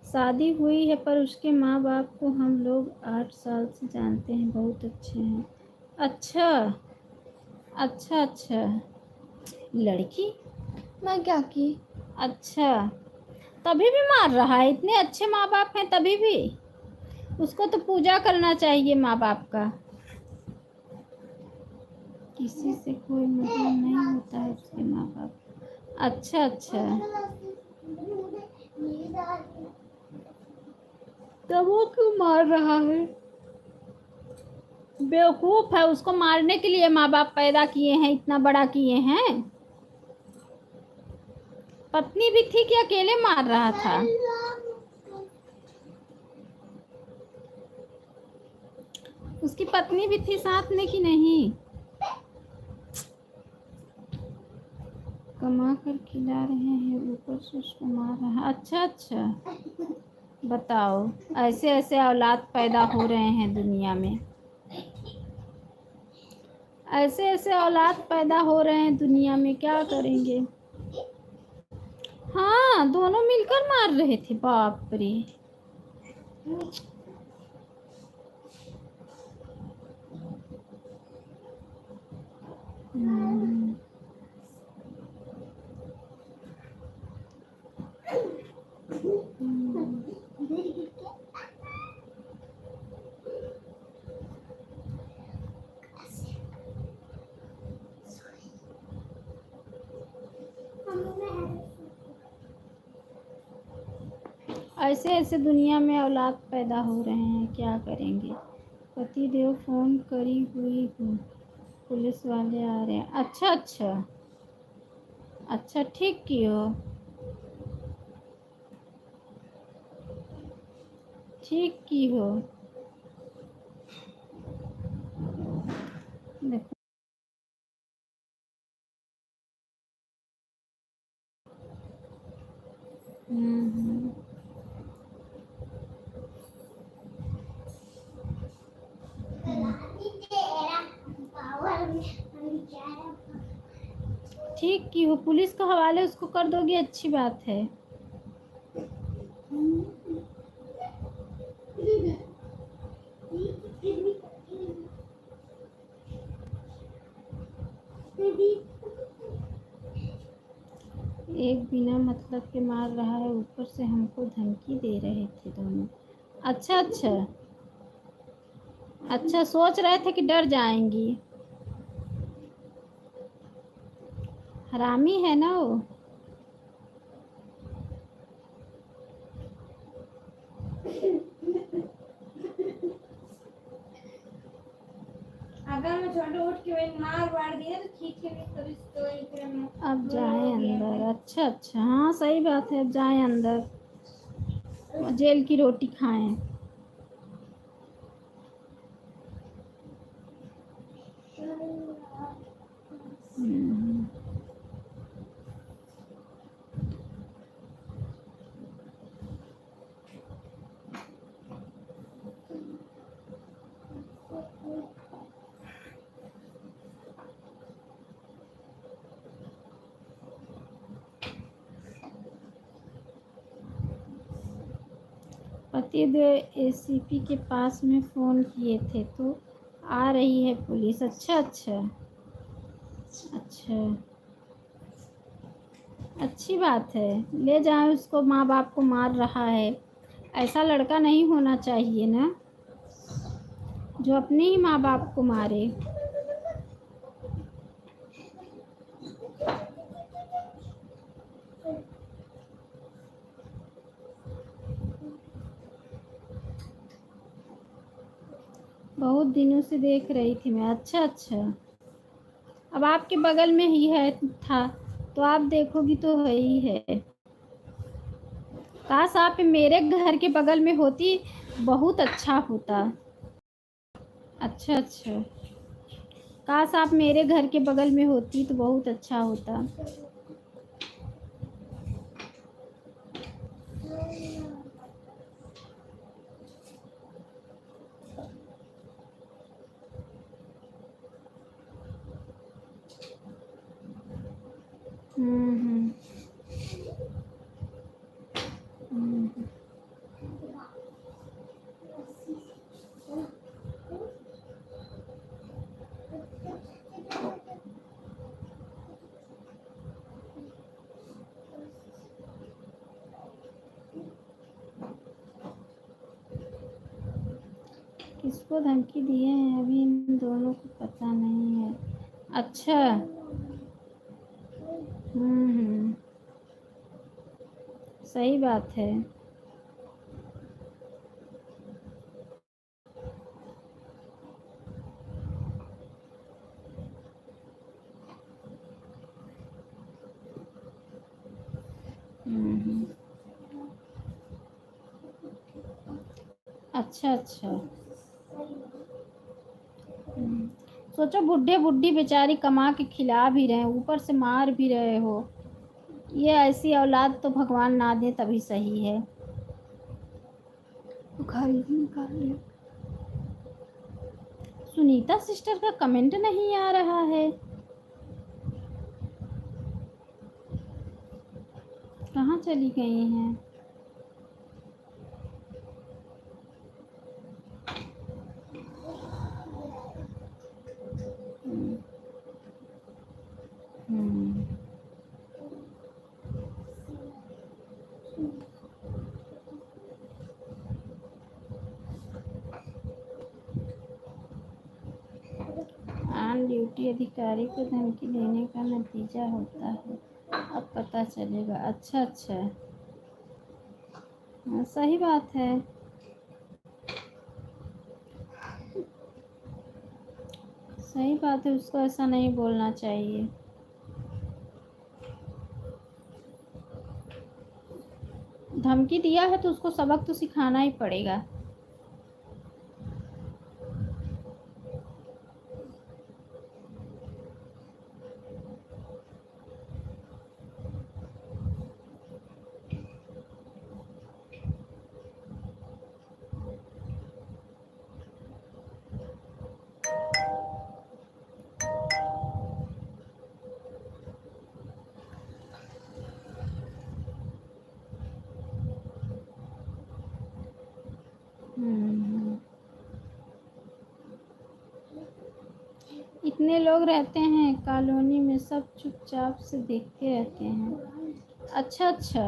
शादी हुई है पर उसके माँ बाप को हम लोग 8 साल से जानते हैं, बहुत अच्छे हैं। अच्छा अच्छा अच्छा, लड़की मैं क्या की? अच्छा, तभी भी मार रहा है? इतने अच्छे माँ बाप हैं तभी भी? उसको तो पूजा करना चाहिए माँ बाप का। किसी से कोई मतलब नहीं होता है उसके माँ बाप। अच्छा अच्छा, तब वो क्यों मार रहा है? बेवकूफ है, उसको मारने के लिए माँ बाप पैदा किए हैं, इतना बड़ा किए हैं। पत्नी भी थी कि अकेले मार रहा था? उसकी पत्नी भी थी साथ में कि नहीं? कमा कर खिला रहे हैं, ऊपर से उसको मार रहा है। अच्छा अच्छा, बताओ, ऐसे ऐसे औलाद पैदा हो रहे हैं दुनिया में, ऐसे ऐसे औलाद पैदा हो रहे हैं दुनिया में, क्या करेंगे? हाँ, दोनों मिलकर मार रहे थे, बाप रे। ऐसे ऐसे दुनिया में औलाद पैदा हो रहे हैं, क्या करेंगे? पति देव फोन करी हुई हूँ, पुलिस वाले आ रहे हैं। अच्छा अच्छा अच्छा, ठीक की हो, ठीक की हो। देखो, हम्म, ठीक की हो, पुलिस के हवाले उसको कर दोगी, अच्छी बात है। एक बिना मतलब के मार रहा है, ऊपर से हमको धमकी दे रहे थे दोनों। अच्छा अच्छा अच्छा, सोच रहे थे कि डर जाएंगी। हरामी है ना वो। अगर मैं छोटे उठ के वही मार वार दिया तो खींच के मैं कभी तो ही फिर हम अब जाए अंदर। अच्छा अच्छा, हाँ सही बात है, अब जाए अंदर, जेल की रोटी खाएं। हम्म, पतिदेव एसीपी के पास में फ़ोन किए थे तो आ रही है पुलिस। अच्छा अच्छा अच्छा, अच्छी बात है, ले जाए उसको, माँ बाप को मार रहा है, ऐसा लड़का नहीं होना चाहिए ना, जो अपने ही माँ बाप को मारे। बहुत दिनों से देख रही थी मैं। अच्छा अच्छा, अब आपके बगल में ही है था तो आप देखोगी तो है ही है। काश आप मेरे घर के बगल में होती, बहुत अच्छा होता। अच्छा अच्छा, काश आप मेरे घर के बगल में होती तो बहुत अच्छा होता। हम्म। हम्म। किसको धमकी दिए हैं अभी इन दोनों को पता नहीं है। अच्छा। हम्म। सही बात है। हम्म। अच्छा अच्छा। हम्म। सोचो बुढ़े बुढ़ी बेचारी कमा के खिला भी रहे हैं, ऊपर से मार भी रहे हो। ये ऐसी औलाद तो भगवान ना दे तभी सही है। बुखारी भी निकाल लिया। सुनीता सिस्टर का कमेंट नहीं आ रहा है, कहाँ चली गई हैं? हम्म। हम्म। ऑन ड्यूटी अधिकारी को धमकी देने का नतीजा होता है, अब पता चलेगा। अच्छा अच्छा। हाँ, सही बात है। सही बात है, उसको ऐसा नहीं बोलना चाहिए। धमकी दिया है तो उसको सबक तो सिखाना ही पड़ेगा। हम्म। इतने लोग रहते हैं कॉलोनी में, सब चुपचाप से देखते रहते हैं। अच्छा अच्छा।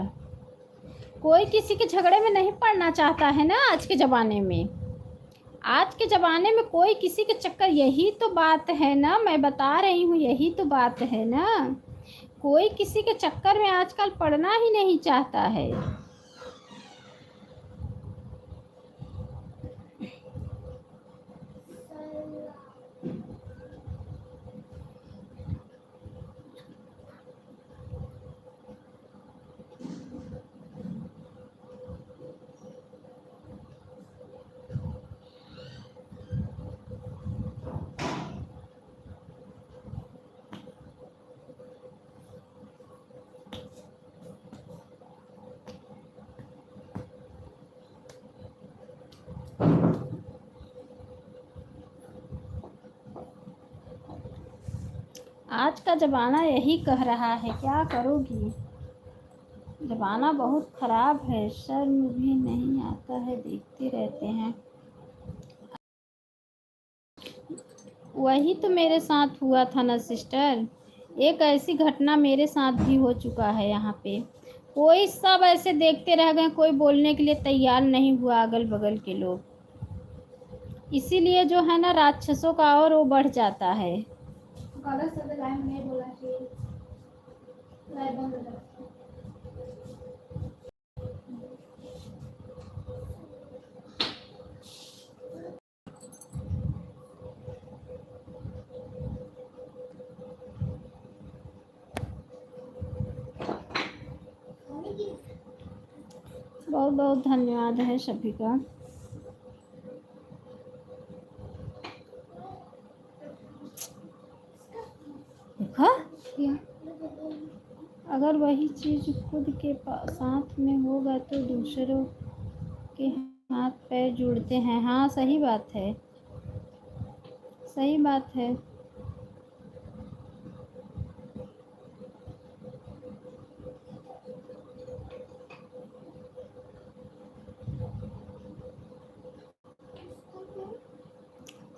कोई किसी के झगड़े में नहीं पड़ना चाहता है ना आज के ज़माने में। आज के ज़माने में कोई किसी के चक्कर, यही तो बात है ना, मैं बता रही हूँ, यही तो बात है ना। कोई किसी के चक्कर में आजकल पड़ना ही नहीं चाहता है। आज का ज़माना यही कह रहा है, क्या करोगी। ज़माना बहुत ख़राब है, शर्म भी नहीं आता है, देखते रहते हैं। वही तो मेरे साथ हुआ था ना सिस्टर, एक ऐसी घटना मेरे साथ भी हो चुका है यहाँ पे। कोई सब ऐसे देखते रह गए, कोई बोलने के लिए तैयार नहीं हुआ, अगल बगल के लोग। इसीलिए जो है ना, राक्षसों का और वो बढ़ जाता है। गलत शब्द लाइन में नहीं बोलना चाहिए। लाइन बंद हो जाए। बहुत बहुत धन्यवाद है सभी का। देखा क्या, अगर वही चीज़ खुद के साथ में होगा तो दूसरों के हाथ पैर जुड़ते हैं। हाँ सही बात है, सही बात है।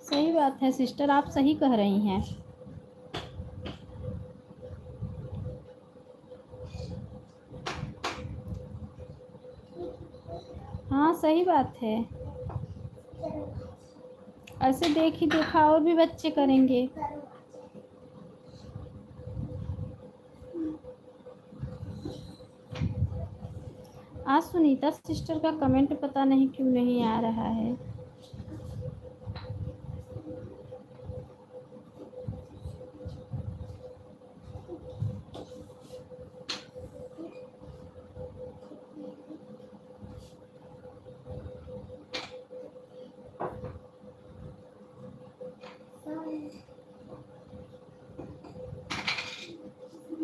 सही बात है सिस्टर, आप सही कह रही हैं। हाँ सही बात है, ऐसे देख ही देखा और भी बच्चे करेंगे। आज सुनीता सिस्टर का कमेंट पता नहीं क्यों नहीं आ रहा है।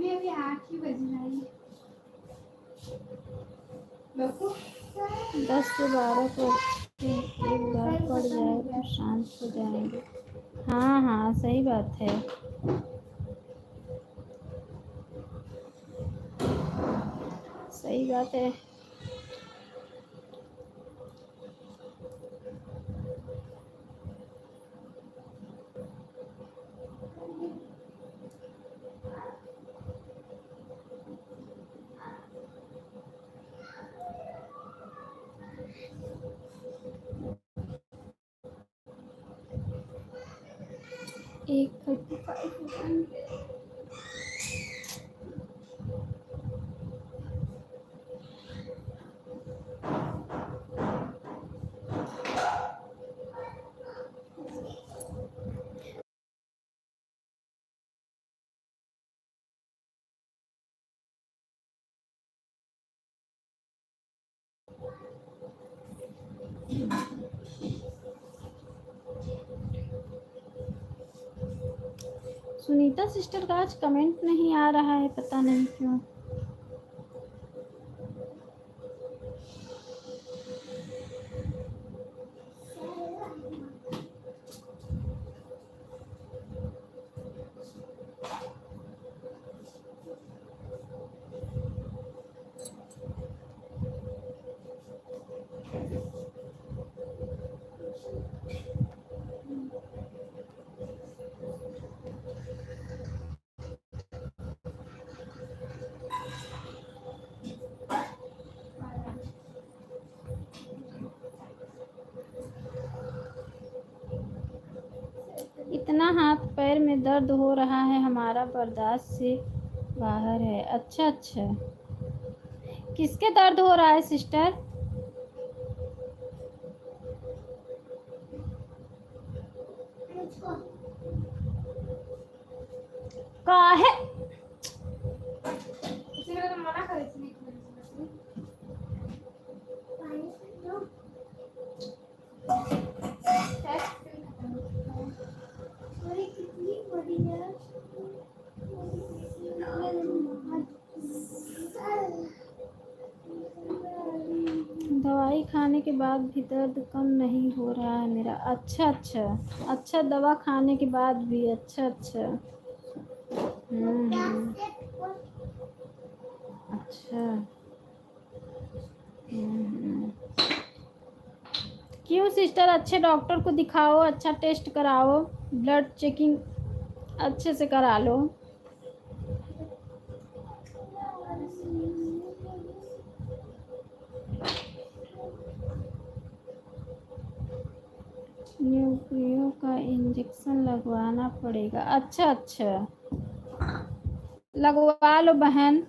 अभी 8 ही बज रहा है। 10 से 12 को एक बार पड़ जाए तो शांत हो जाएंगे। हाँ हाँ सही बात है। सही बात है। एक 35 सुनीता सिस्टर का आज कमेंट नहीं आ रहा है, पता नहीं क्यों। इतना हाथ पैर में दर्द हो रहा है, हमारा बर्दाश्त से बाहर है। अच्छा अच्छा, किसके दर्द हो रहा है सिस्टर? काहे मना करे दवाई खाने के बाद भी दर्द कम नहीं हो रहा है मेरा। अच्छा अच्छा अच्छा, दवा खाने के बाद भी। अच्छा अच्छा अच्छा क्यों सिस्टर, अच्छे डॉक्टर को दिखाओ, अच्छा टेस्ट कराओ, ब्लड चेकिंग अच्छे से करा लो। न्यूक्लियो का इंजेक्शन लगवाना पड़ेगा। अच्छा अच्छा, लगवा लो बहन।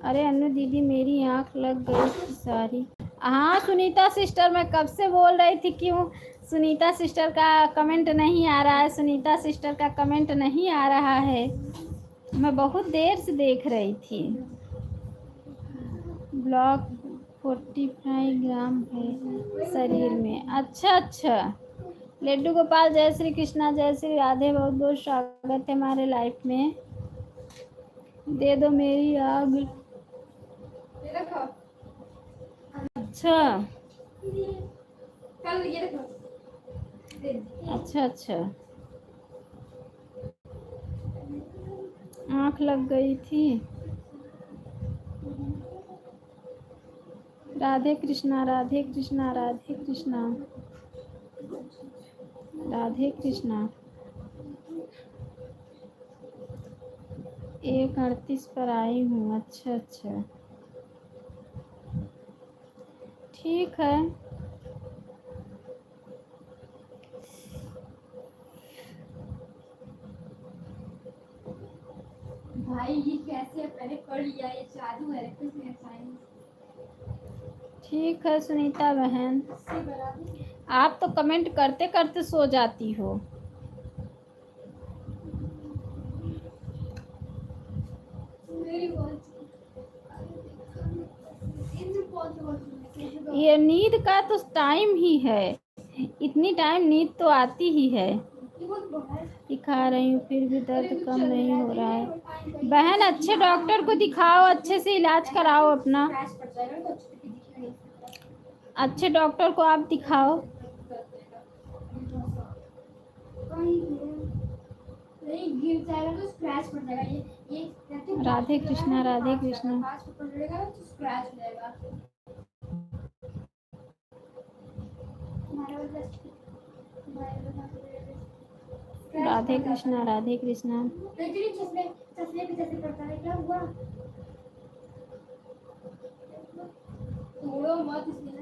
अरे अन्नू दीदी, मेरी आंख लग गई थी सारी। हाँ सुनीता सिस्टर, मैं कब से बोल रही थी क्यों सुनीता सिस्टर का कमेंट नहीं आ रहा है। सुनीता सिस्टर का कमेंट नहीं आ रहा है। मैं बहुत देर से देख रही थी। ब्लॉक 45 ग्राम है शरीर में। अच्छा अच्छा। लड्डू गोपाल, जय श्री कृष्णा, जय श्री राधे, बहुत बहुत स्वागत है हमारे लाइफ में। दे दो मेरी आग। अच्छा अच्छा अच्छा। आँख लग गई थी। राधे कृष्णा, राधे कृष्णा, राधे कृष्णा, राधे कृष्णा। 1:38 पर आई हूँ। अच्छा अच्छा, ठीक है। भाई ये कैसे पहले पढ़ लिया, ये जादू है कुछ नहीं साइंस। ठीक है सुनीता बहन, से बराबर आप तो कमेंट करते करते सो जाती हो। मेरी वॉच इन बहुत ये नींद का तो टाइम ही है, इतनी टाइम नींद तो आती ही है। दिखा रही हूँ फिर भी दर्द कम नहीं हो रहा है। बहन अच्छे डॉक्टर को दिखाओ, अच्छे से इलाज कराओ अपना। अच्छे डॉक्टर को आप दिखाओ। नहीं गिर जाएगा तो स्क्रैच पड़ जाएगा। ये राधे कृष्णा, राधे कृष्णा, पड़ेगा तो स्क्रैच हो जाएगा। राधे कृष्णा, राधे कृष्णा। चश्मे चश्मे पे जैसे पड़ता है, क्या हुआ? तोड़ो मत इसमें ना।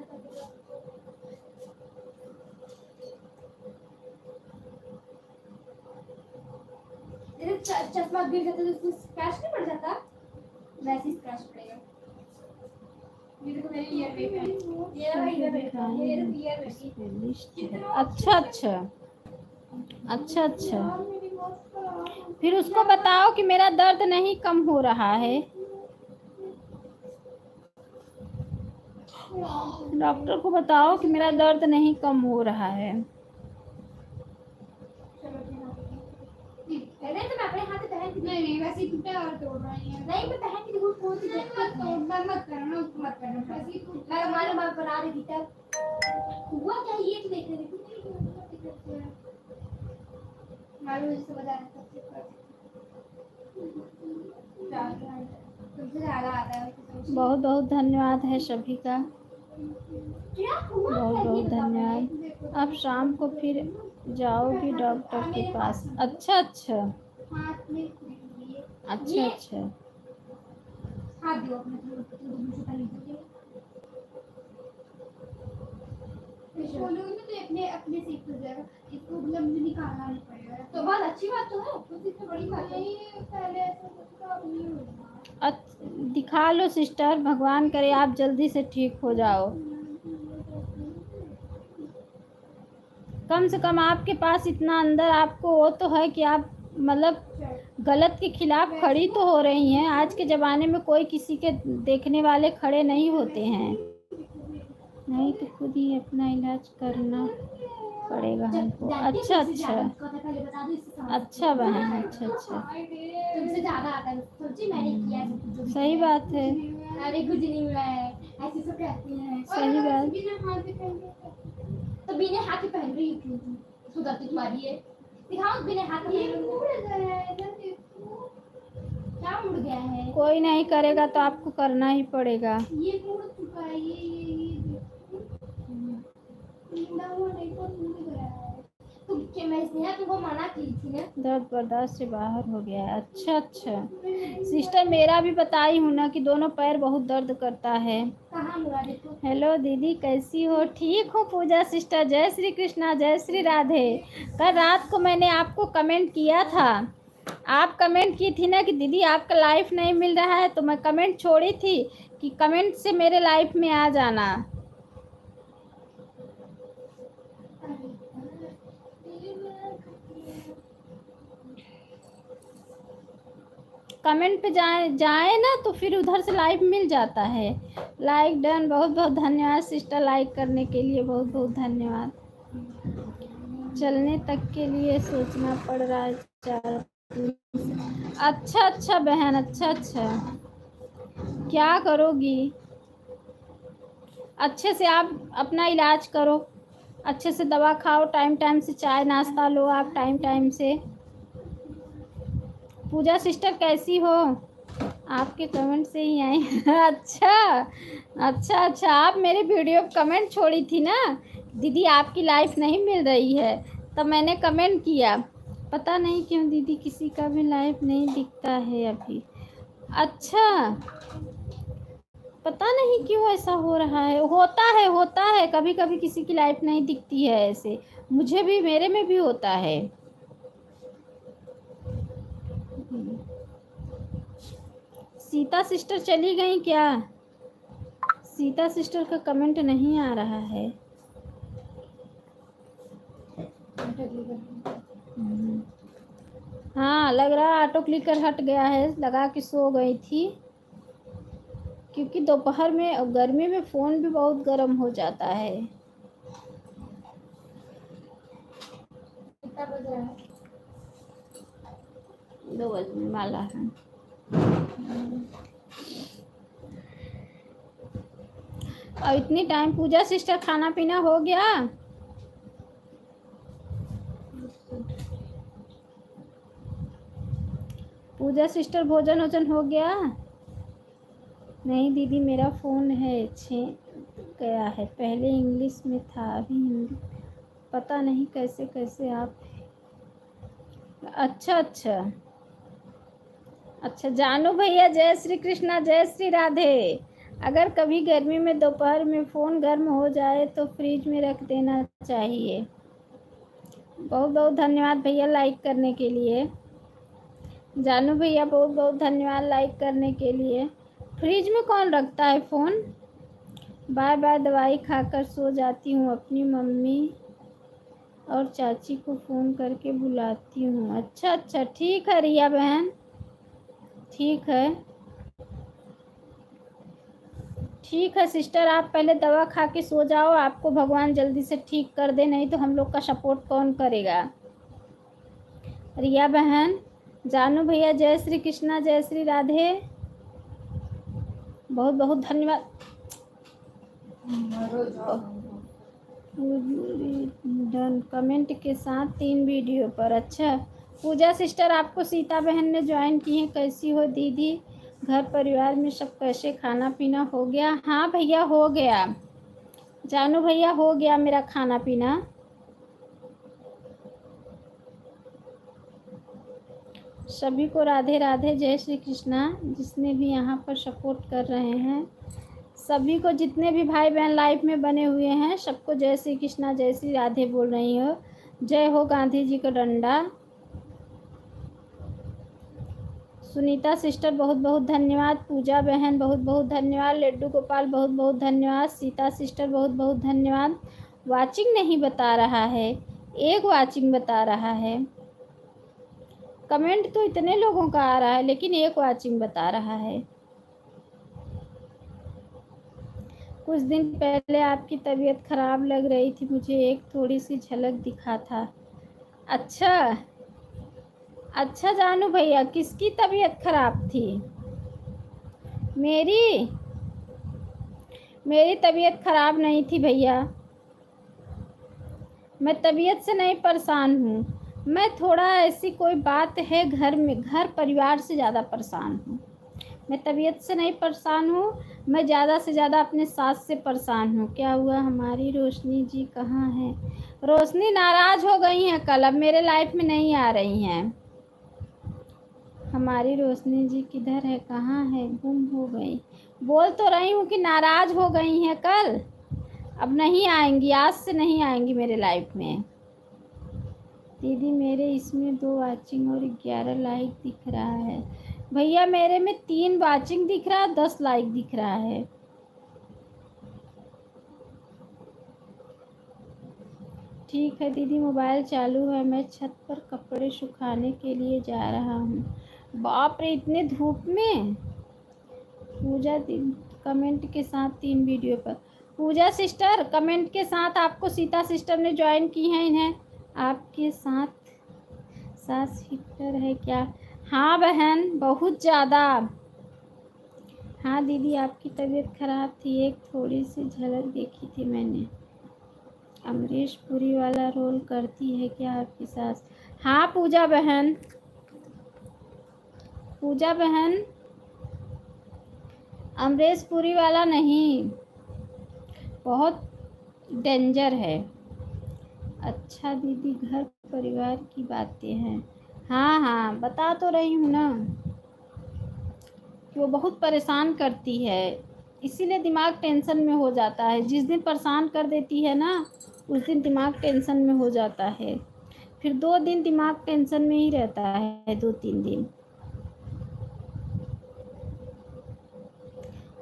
चश्मा गिर जाता तो उसमें स्क्रैच नहीं पड़ जाता, वैसे ही स्क्रैच पड़ेगा। ये देखो मेरे ईयर पे ये रहा ईयर पे, ये ईयर पे। अच्छा अच्छा अच्छा अच्छा। फिर उसको बताओ कि मेरा दर्द नहीं कम हो रहा है। डॉक्टर को बताओ कि मेरा दर्द नहीं कम हो रहा है। नहीं तो मैं अपने हाथ से पहन के नहीं वैसे टूटा और तोड़ रही है। नहीं मैं पहन के देखो कौन सी मत करना मत करना वैसे ही मैं हमारे बात बना रही थी तब हुआ क्या ये तो देख रही थी। मालूम से बता तुमसे ज्यादा आता है। बहुत बहुत धन्यवाद है सभी का, बहुत बहुत धन्यवाद। अब शाम को फिर जाओगी डॉक्टर के पास? अच्छा अच्छा अच्छा अच्छा। हाथ दो अपने अपने अपने सीट पर जाएगा, इसको मतलब मुझे निकालना नहीं पड़ेगा। तो बहुत अच्छी बात तो है, कुछ इससे बड़ी बात नहीं। पहले ऐसा कुछ नहीं होगा। दिखा लो सिस्टर, भगवान करे आप जल्दी से ठीक हो जाओ। कम से कम आपके पास इतना अंदर आपको वो तो है कि आप मतलब गलत के खिलाफ खड़ी तो हो रही हैं। आज के ज़माने में कोई किसी के देखने वाले खड़े नहीं होते हैं, नहीं तो खुद ही अपना इलाज करना पड़ेगा हमको। अच्छा अच्छा अच्छा बहन, अच्छा अच्छा। तुमसे ज्यादा आता है, सोची मैंने किया है। सही बात है, अरे कुछ नहीं हुआ है, ऐसे सब कहते हैं। सही बात। तो बिना हाथ के पहन रही क्यों? सुधरती तुम्हारी है, दिखाओ बिना हाथ के क्या मुड़ गया है? कोई नहीं करेगा तो आपको करना ही पड़ेगा। ये मुड़ चुका है, ये मुड़ा हुआ नहीं तो मुड़ गया है। तुम मैं स्नेहा तुमको मना की थी ना। दर्द बर्दाश्त से बाहर हो गया है। अच्छा अच्छा सिस्टर, मेरा भी बताई हूँ ना कि दोनों पैर बहुत दर्द करता है। कहाँ मुड़ा देखो। हेलो दीदी, कैसी हो? ठीक हो पूजा सिस्टर? जय श्री कृष्णा, जय श्री राधे। कल रात को मैंने आपको कमेंट किया था, आप कमेंट की थी ना कि दीदी आपका लाइफ नहीं मिल रहा है, तो मैं कमेंट छोड़ी थी कि कमेंट से मेरे लाइफ में आ जाना। कमेंट पे जाए जाए ना तो फिर उधर से लाइव मिल जाता है। लाइक डन, बहुत बहुत धन्यवाद सिस्टर लाइक करने के लिए, बहुत बहुत धन्यवाद। चलने तक के लिए सोचना पड़ रहा है 4 दिन से। अच्छा अच्छा बहन, अच्छा अच्छा, क्या करोगी? अच्छे से आप अपना इलाज करो, अच्छे से दवा खाओ, टाइम टाइम से चाय नाश्ता लो आप टाइम टाइम से। पूजा सिस्टर कैसी हो? आपके कमेंट से ही आए। अच्छा अच्छा अच्छा, आप मेरे वीडियो पे कमेंट छोड़ी थी ना, दीदी आपकी लाइफ नहीं मिल रही है, तब मैंने कमेंट किया। पता नहीं क्यों दीदी किसी का भी लाइफ नहीं दिखता है अभी। अच्छा, पता नहीं क्यों ऐसा हो रहा है। होता है कभी कभी किसी की लाइफ नहीं दिखती है ऐसे, मुझे भी, मेरे में भी होता है। सीता सिस्टर चली गई क्या? सीता सिस्टर का कमेंट नहीं आ रहा है। हाँ, लग रहा है ऑटो क्लिकर हट गया है, लगा के सो गई थी, क्योंकि दोपहर में और गर्मी में फ़ोन भी बहुत गर्म हो जाता है। कितना बज रहा है? 2 बजने वाला है। और इतनी टाइम पूजा सिस्टर खाना पीना हो गया? पूजा सिस्टर भोजन वोजन हो गया? नहीं दीदी, मेरा फ़ोन है गया है, पहले इंग्लिश में था अभी हिंदी, पता नहीं कैसे कैसे आप। अच्छा अच्छा अच्छा, जानू भैया जय श्री कृष्णा, जय श्री राधे। अगर कभी गर्मी में दोपहर में फ़ोन गर्म हो जाए तो फ्रिज में रख देना चाहिए। बहुत बहुत धन्यवाद भैया लाइक करने के लिए। जानू भैया बहुत बहुत धन्यवाद लाइक करने के लिए। फ्रिज में कौन रखता है फ़ोन? बाय बाय, दवाई खाकर सो जाती हूँ, अपनी मम्मी और चाची को फ़ोन करके बुलाती हूँ। अच्छा अच्छा, ठीक है रिया बहन, ठीक है ठीक है सिस्टर, आप पहले दवा खा के सो जाओ, आपको भगवान जल्दी से ठीक कर दे, नहीं तो हम लोग का सपोर्ट कौन करेगा। रिया बहन, जानू भैया जय श्री कृष्णा, जय श्री राधे, बहुत बहुत धन्यवाद। डन कमेंट के साथ 3 वीडियो पर। अच्छा, पूजा सिस्टर आपको सीता बहन ने ज्वाइन की है, कैसी हो दीदी? घर परिवार में सब कैसे, खाना पीना हो गया? हाँ भैया हो गया, जानू भैया हो गया मेरा खाना पीना। सभी को राधे राधे, जय श्री कृष्णा। जिसने भी यहाँ पर सपोर्ट कर रहे हैं सभी को, जितने भी भाई बहन लाइफ में बने हुए हैं सबको जय श्री कृष्णा, जय श्री राधे बोल रही हो। जय हो गांधी जी का डंडा। सुनीता सिस्टर बहुत बहुत धन्यवाद, पूजा बहन बहुत बहुत धन्यवाद, लड्डू गोपाल बहुत बहुत धन्यवाद, सीता सिस्टर बहुत बहुत धन्यवाद। वाचिंग नहीं बता रहा है, एक वाचिंग बता रहा है। कमेंट तो इतने लोगों का आ रहा है लेकिन एक वाचिंग बता रहा है। कुछ दिन पहले आपकी तबीयत खराब लग रही थी, मुझे एक थोड़ी सी झलक दिखा था। अच्छा अच्छा जानू भैया, किसकी तबीयत खराब थी? मेरी मेरी तबीयत खराब नहीं थी भैया, मैं तबीयत से नहीं परेशान हूँ, मैं थोड़ा ऐसी कोई बात है घर में, घर परिवार से ज़्यादा परेशान हूँ। मैं तबीयत से नहीं परेशान हूँ, मैं ज़्यादा से ज़्यादा अपने सास से परेशान हूँ। क्या हुआ? हमारी रोशनी जी कहाँ है? रोशनी नाराज़ हो गई हैं कल, अब मेरे लाइफ में नहीं आ रही हैं। हमारी रोशनी जी किधर है, कहाँ है, गुम हो गई? बोल तो रही हूँ कि नाराज़ हो गई हैं कल, अब नहीं आएंगी, आज से नहीं आएंगी मेरे लाइफ में। दीदी मेरे इसमें 2 वाचिंग और 11 लाइक दिख रहा है। भैया मेरे में 3 वाचिंग दिख रहा है, 10 लाइक दिख रहा है। ठीक है दीदी, मोबाइल चालू है, मैं छत पर कपड़े सुखाने के लिए जा रहा हूँ। बाप रे, इतने धूप में। पूजा कमेंट के साथ 3 वीडियो पर। पूजा सिस्टर कमेंट के साथ आपको सीता सिस्टर ने ज्वाइन की है। इन्हें आपके साथ सास हिटर है क्या? हाँ बहन, बहुत ज़्यादा। हाँ दीदी, आपकी तबीयत खराब थी, एक थोड़ी सी झलक देखी थी मैंने। अमरीश पुरी वाला रोल करती है क्या आपकी सास? हाँ पूजा बहन, पूजा बहन अमरीश पुरी वाला नहीं, बहुत डेंजर है। अच्छा दीदी, घर परिवार की बातें हैं। हाँ हाँ, बता तो रही हूँ ना कि वो बहुत परेशान करती है, इसीलिए दिमाग टेंशन में हो जाता है। जिस दिन परेशान कर देती है ना, उस दिन दिमाग टेंशन में हो जाता है। फिर 2 दिन दिमाग टेंशन में ही रहता है, 2-3 दिन।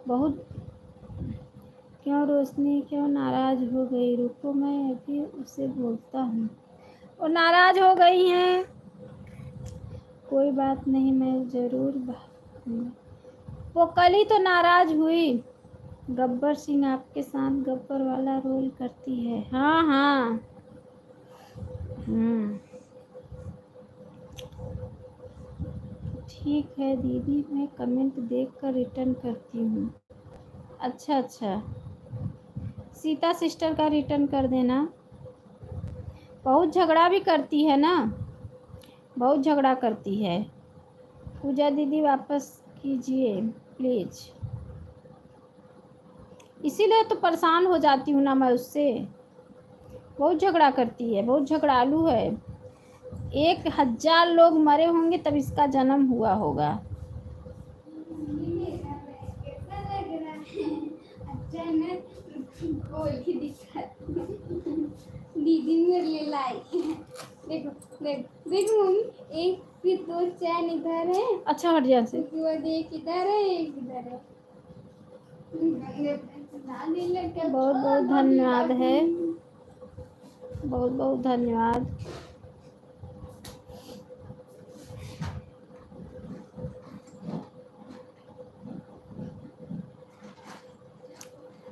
बहुत। क्यों रोशनी, क्यों नाराज़ हो गई? रुको, मैं अभी उसे बोलता हूँ। वो नाराज़ हो गई हैं। कोई बात नहीं, मैं ज़रूर वो कल ही तो नाराज़ हुई। गब्बर सिंह आपके साथ गब्बर वाला रोल करती है। हाँ हाँ। ठीक है दीदी, मैं कमेंट देख कर रिटर्न करती हूँ। अच्छा अच्छा, सीता सिस्टर का रिटर्न कर देना। बहुत झगड़ा भी करती है ना, बहुत झगड़ा करती है। पूजा दीदी वापस कीजिए प्लीज़। इसीलिए तो परेशान हो जाती हूँ ना मैं उससे। बहुत झगड़ा करती है, बहुत झगड़ालू है। 1000 लोग मरे होंगे तब इसका जन्म हुआ होगा। दीदी मेरे लिए लाई। देखो देखो देखो मम्मी, एक फिर 2 चैन इधर है। अच्छा हट जा से। उसके बाद एक इधर है, एक इधर है। बहुत बहुत धन्यवाद है, बहुत बहुत धन्यवाद।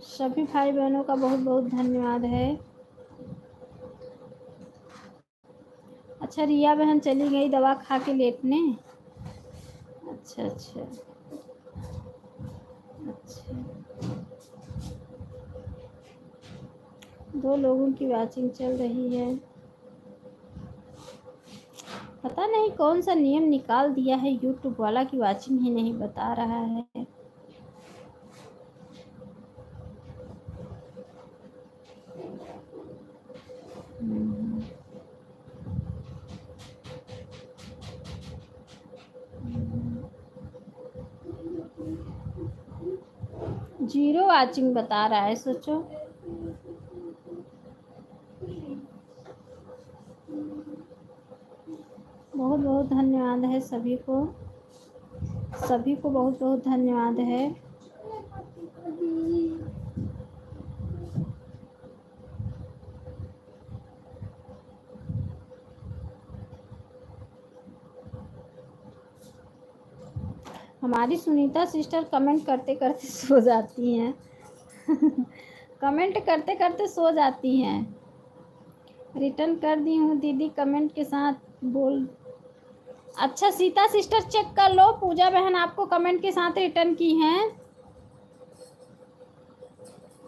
सभी भाई बहनों का बहुत बहुत धन्यवाद है। अच्छा, रिया बहन चली गई दवा खा के लेटने। अच्छा अच्छा अच्छा। 2 लोगों की वाचिंग चल रही है। पता नहीं कौन सा नियम निकाल दिया है यूट्यूब वाला कि वाचिंग ही नहीं बता रहा है। जीरो वाचिंग बता रहा है, सोचो। बहुत बहुत धन्यवाद है सभी को, सभी को बहुत बहुत धन्यवाद है। हमारी सुनीता सिस्टर कमेंट करते करते सो जाती हैं। कमेंट करते करते सो जाती हैं। रिटर्न कर दी हूँ दीदी कमेंट के साथ बोल। अच्छा सीता सिस्टर चेक कर लो, पूजा बहन आपको कमेंट के साथ रिटर्न की हैं,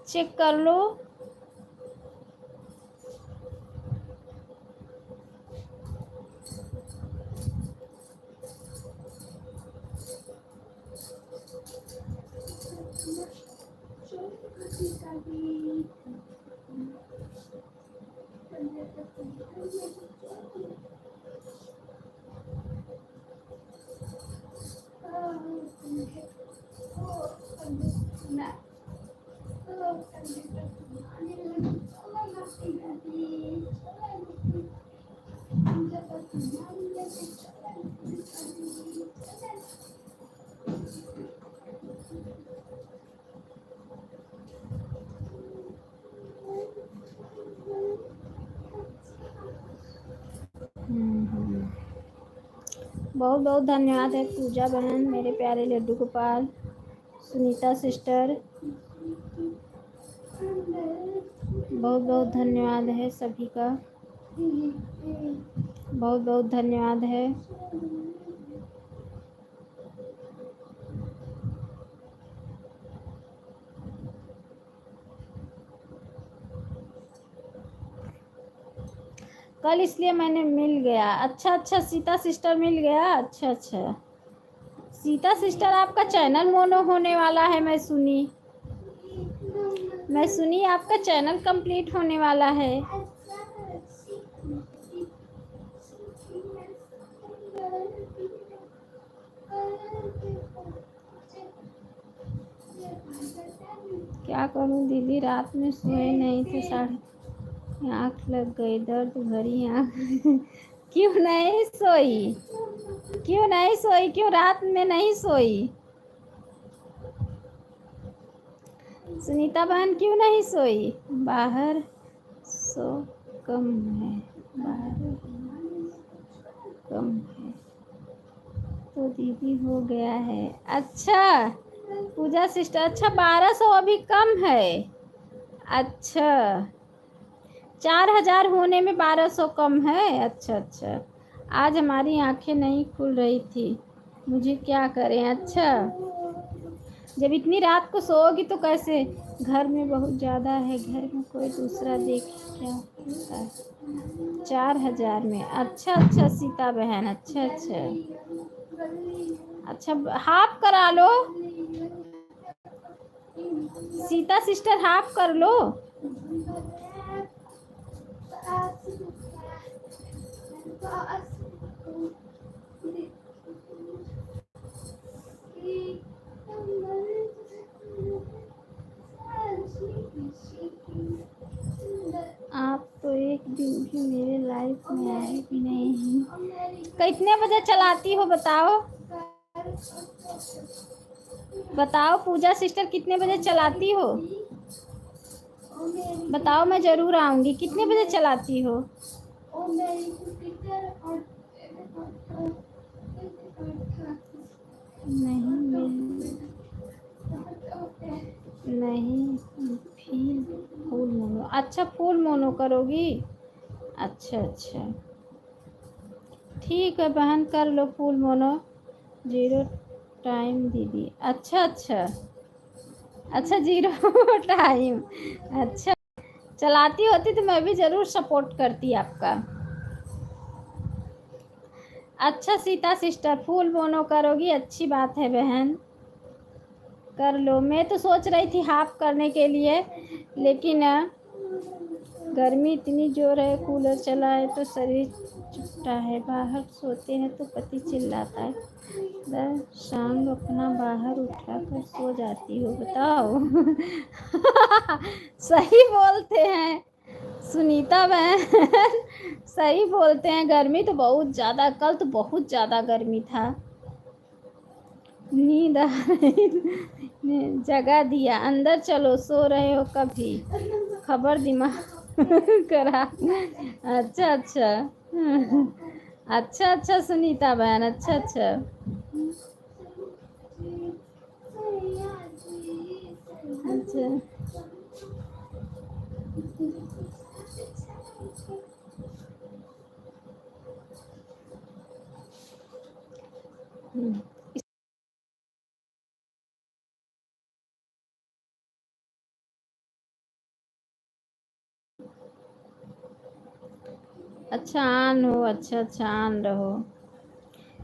चेक कर लो। बहुत बहुत धन्यवाद है पूजा बहन, मेरे प्यारे लड्डू गोपाल, सुनीता सिस्टर, बहुत बहुत धन्यवाद है सभी का, बहुत बहुत धन्यवाद है। कल इसलिए मैंने मिल गया। अच्छा अच्छा सीता सिस्टर मिल गया। अच्छा अच्छा सीता सिस्टर आपका चैनल मोनो होने वाला है, मैं सुनी आपका चैनल कंप्लीट होने वाला है। क्या करूं दीदी, रात में सोए नहीं थे, साढ़े आँख लग गई, दर्द भरी आँख क्यों नहीं सोई, क्यों नहीं सोई, क्यों रात में नहीं सोई सुनीता बहन, क्यों नहीं सोई? बाहर सो कम है, बाहर कम है तो दीदी हो गया है। अच्छा पूजा सिस्टर, अच्छा 1200 अभी कम है। अच्छा 4000 होने में 1200 कम है। अच्छा अच्छा आज हमारी आंखें नहीं खुल रही थी, मुझे क्या करें। अच्छा जब इतनी रात को सोओगी तो कैसे, घर में बहुत ज़्यादा है, घर में कोई दूसरा देख क्या होता है। 4000 में। अच्छा अच्छा सीता बहन, अच्छा अच्छा अच्छा हाफ करा लो सीता सिस्टर, हाफ कर लो। आप तो एक दिन भी मेरे लाइफ में आए भी नहीं। कितने बजे चलाती हो बताओ, बताओ पूजा सिस्टर, कितने बजे चलाती हो बताओ, मैं ज़रूर आऊँगी। कितने बजे चलाती हो? नहीं फुल मोनो। अच्छा फुल मोनो करोगी? अच्छा अच्छा ठीक है बहन, कर लो फुल मोनो। 0 टाइम दीदी। अच्छा अच्छा अच्छा 0 टाइम। अच्छा चलाती होती तो मैं भी ज़रूर सपोर्ट करती आपका। अच्छा सीता सिस्टर फुल मोनो करोगी, अच्छी बात है बहन, कर लो। मैं तो सोच रही थी हाफ करने के लिए, लेकिन गर्मी इतनी जोर है, कूलर चला है तो शरीर चुपता है, बाहर सोते हैं तो पति चिल्लाता है, शाम अपना बाहर उठा कर सो जाती हो बताओ सही बोलते हैं सुनीता बहन सही बोलते हैं, गर्मी तो बहुत ज़्यादा, कल तो बहुत ज़्यादा गर्मी था, नींद आ रही जगा दिया, अंदर चलो, सो रहे हो कभी, खबर दिमाग करा। अच्छा अच्छा अच्छा अच्छा सुनीता बहन, अच्छा अच्छा अच्छा अच्छा ऑन हो, अच्छा अच्छा ऑन रहो।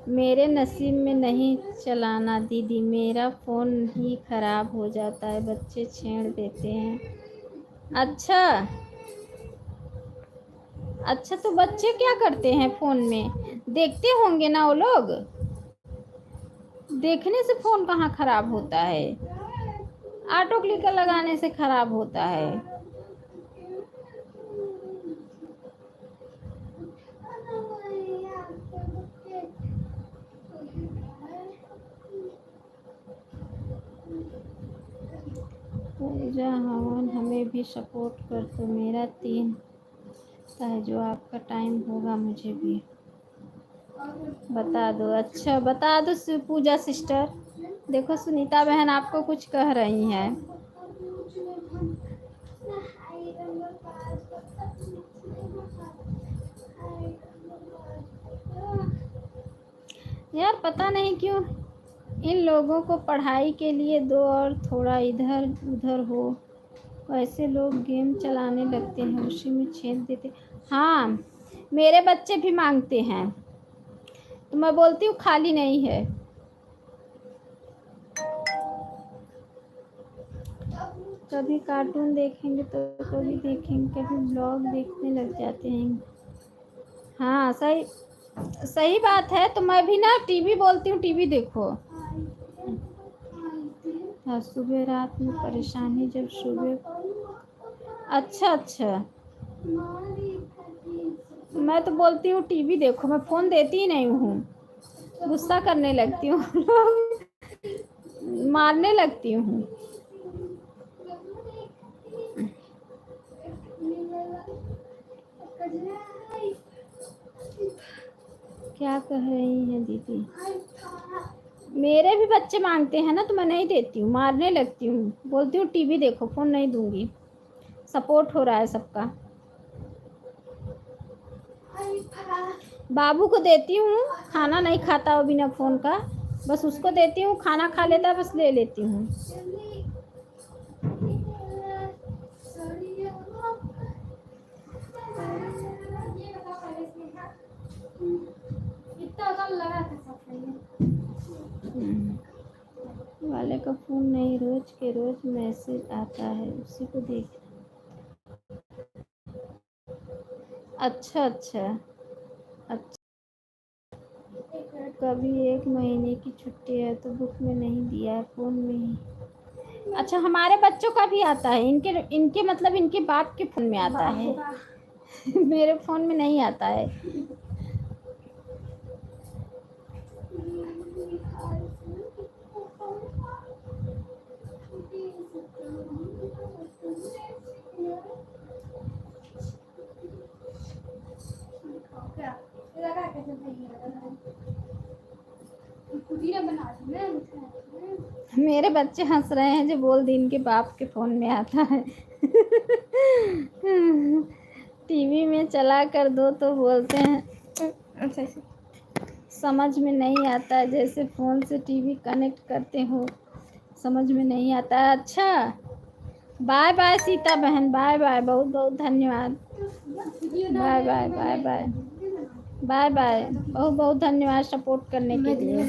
मेरे नसीब में नहीं चलाना दीदी, मेरा फ़ोन ही ख़राब हो जाता है, बच्चे छेड़ देते हैं। अच्छा अच्छा तो बच्चे क्या करते हैं फ़ोन में, देखते होंगे ना वो लोग, देखने से फ़ोन कहाँ ख़राब होता है, ऑटो क्लिकर लगाने से ख़राब होता है। पूजा हवन हमें भी सपोर्ट कर दो, मेरा 3 है, जो आपका टाइम होगा मुझे भी। बता दो। अच्छा बता दो पूजा सिस्टर। देखो सुनीता बहन आपको कुछ कह रही हैं। यार पता नहीं क्यों इन लोगों को पढ़ाई के लिए दो और थोड़ा इधर उधर हो, वैसे लोग गेम चलाने लगते हैं, उसी में छेद देते। हाँ मेरे बच्चे भी मांगते हैं, तो मैं बोलती हूँ खाली नहीं है। कभी कार्टून देखेंगे तो कभी देखेंगे, कभी ब्लॉग देखने लग जाते हैं। हाँ सही सही बात है। तो मैं भी ना टीवी बोलती हूँ, टीवी देखो। हाँ सुबह रात में परेशानी जब सुबह। अच्छा अच्छा मैं तो बोलती हूँ टीवी देखो, मैं फ़ोन देती ही नहीं हूँ, गुस्सा करने लगती हूँ मारने लगती हूँ। क्या कह रही हैं दीदी? मेरे भी बच्चे मांगते हैं ना, तो मैं नहीं देती हूँ, मारने लगती हूँ, बोलती हूँ टीवी देखो, फ़ोन नहीं दूंगी। सपोर्ट हो रहा है सबका। बाबू को देती हूँ, खाना नहीं खाता वो बिना फ़ोन का, बस उसको देती हूँ, खाना खा लेता है, बस ले लेती हूँ। वाले का फ़ोन नहीं, रोज के रोज मैसेज आता है, उसी को देख। अच्छा अच्छा अच्छा। कभी 1 महीने की छुट्टी है तो बुक में नहीं दिया है, फ़ोन में ही। अच्छा हमारे बच्चों का भी आता है, इनके इनके मतलब इनके बाप के फ़ोन में आता है मेरे फ़ोन में नहीं आता है। मेरे बच्चे हंस रहे हैं जो बोल दी इनके बाप के फ़ोन में आता है टीवी में चला कर दो तो बोलते हैं समझ में नहीं आता है, जैसे फ़ोन से टीवी कनेक्ट करते हो, समझ में नहीं आता है। अच्छा बाय बाय सीता बहन, बाय बाय, बहुत बहुत धन्यवाद। Bye bye bye bye bye bye, बहुत बहुत धन्यवाद सपोर्ट करने के लिए।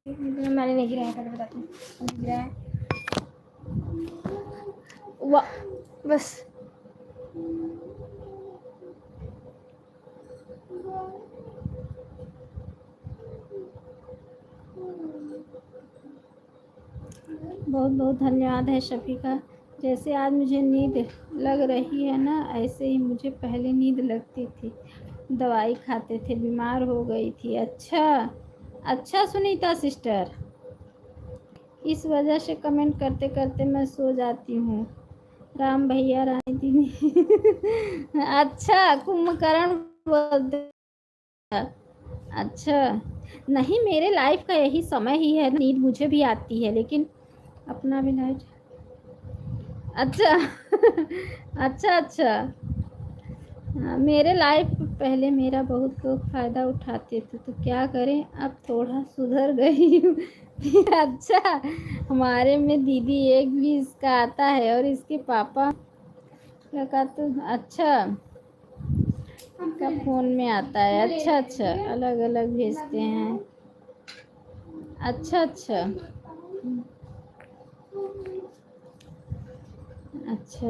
मैंने नहीं गिराया, पहले बताती हूँ गिराया बस। बहुत बहुत धन्यवाद है शफीका। जैसे आज मुझे नींद लग रही है ना, ऐसे ही मुझे पहले नींद लगती थी, दवाई खाते थे, बीमार हो गई थी। अच्छा अच्छा सुनीता सिस्टर, इस वजह से कमेंट करते करते मैं सो जाती हूँ। राम भैया रानी दीदी अच्छा कुंभकर्ण बोलते। अच्छा नहीं, मेरे लाइफ का यही समय ही है, नींद मुझे भी आती है, लेकिन अपना भी लाइट। अच्छा अच्छा अच्छा। हाँ, मेरे लाइफ पहले मेरा बहुत लोग फ़ायदा उठाते थे, तो क्या करें, अब थोड़ा सुधर गई हूँ फिर अच्छा हमारे में दीदी एक भी इसका आता है और इसके पापा का तो अच्छा का फ़ोन में आता है। अच्छा अच्छा अलग अलग भेजते हैं। अच्छा अच्छा अच्छा।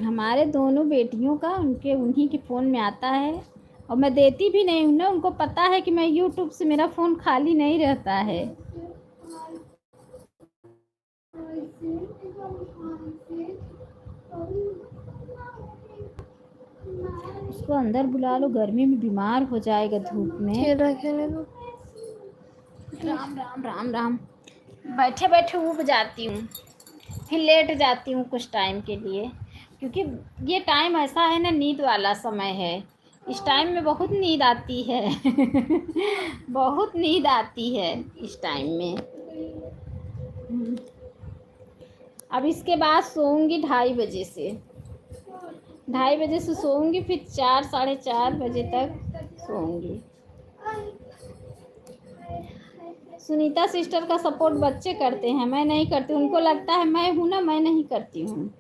हमारे दोनों बेटियों का उनके उन्हीं के फ़ोन में आता है, और मैं देती भी नहीं हूँ ना, उनको पता है कि मैं यूट्यूब से मेरा फ़ोन खाली नहीं रहता है। उसको अंदर बुला लो, गर्मी में बीमार हो जाएगा धूप में। खेल रहा खेलने दो। राम राम राम राम। बैठे बैठे ऊब जाती हूँ, फिर लेट जाती हूँ कुछ टाइम के लिए, क्योंकि ये टाइम ऐसा है ना, नींद वाला समय है, इस टाइम में बहुत नींद आती है बहुत नींद आती है इस टाइम में। अब इसके बाद सोऊंगी 2:30 बजे से, 2:30 बजे से सोऊंगी, फिर 4 साढ़े 4 बजे तक सोऊंगी। सुनीता सिस्टर का सपोर्ट बच्चे करते हैं, मैं नहीं करती। उनको लगता है मैं हूं ना, मैं नहीं करती हूँ।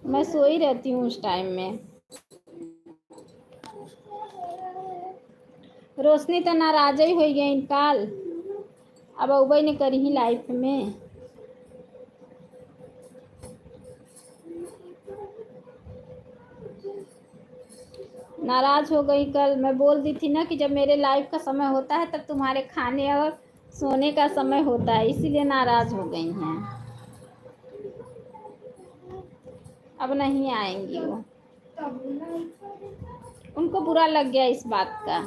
मैं सोई रहती हूँ उस टाइम में। रोशनी तो नाराज ही हो गई काल, अब उबई ने करी ही लाइफ में। नाराज हो गई कल। मैं बोल दी थी ना कि जब मेरे लाइफ का समय होता है तब तुम्हारे खाने और सोने का समय होता है, इसीलिए नाराज हो गई हैं। अब नहीं आएंगी वो, उनको बुरा लग गया इस बात का।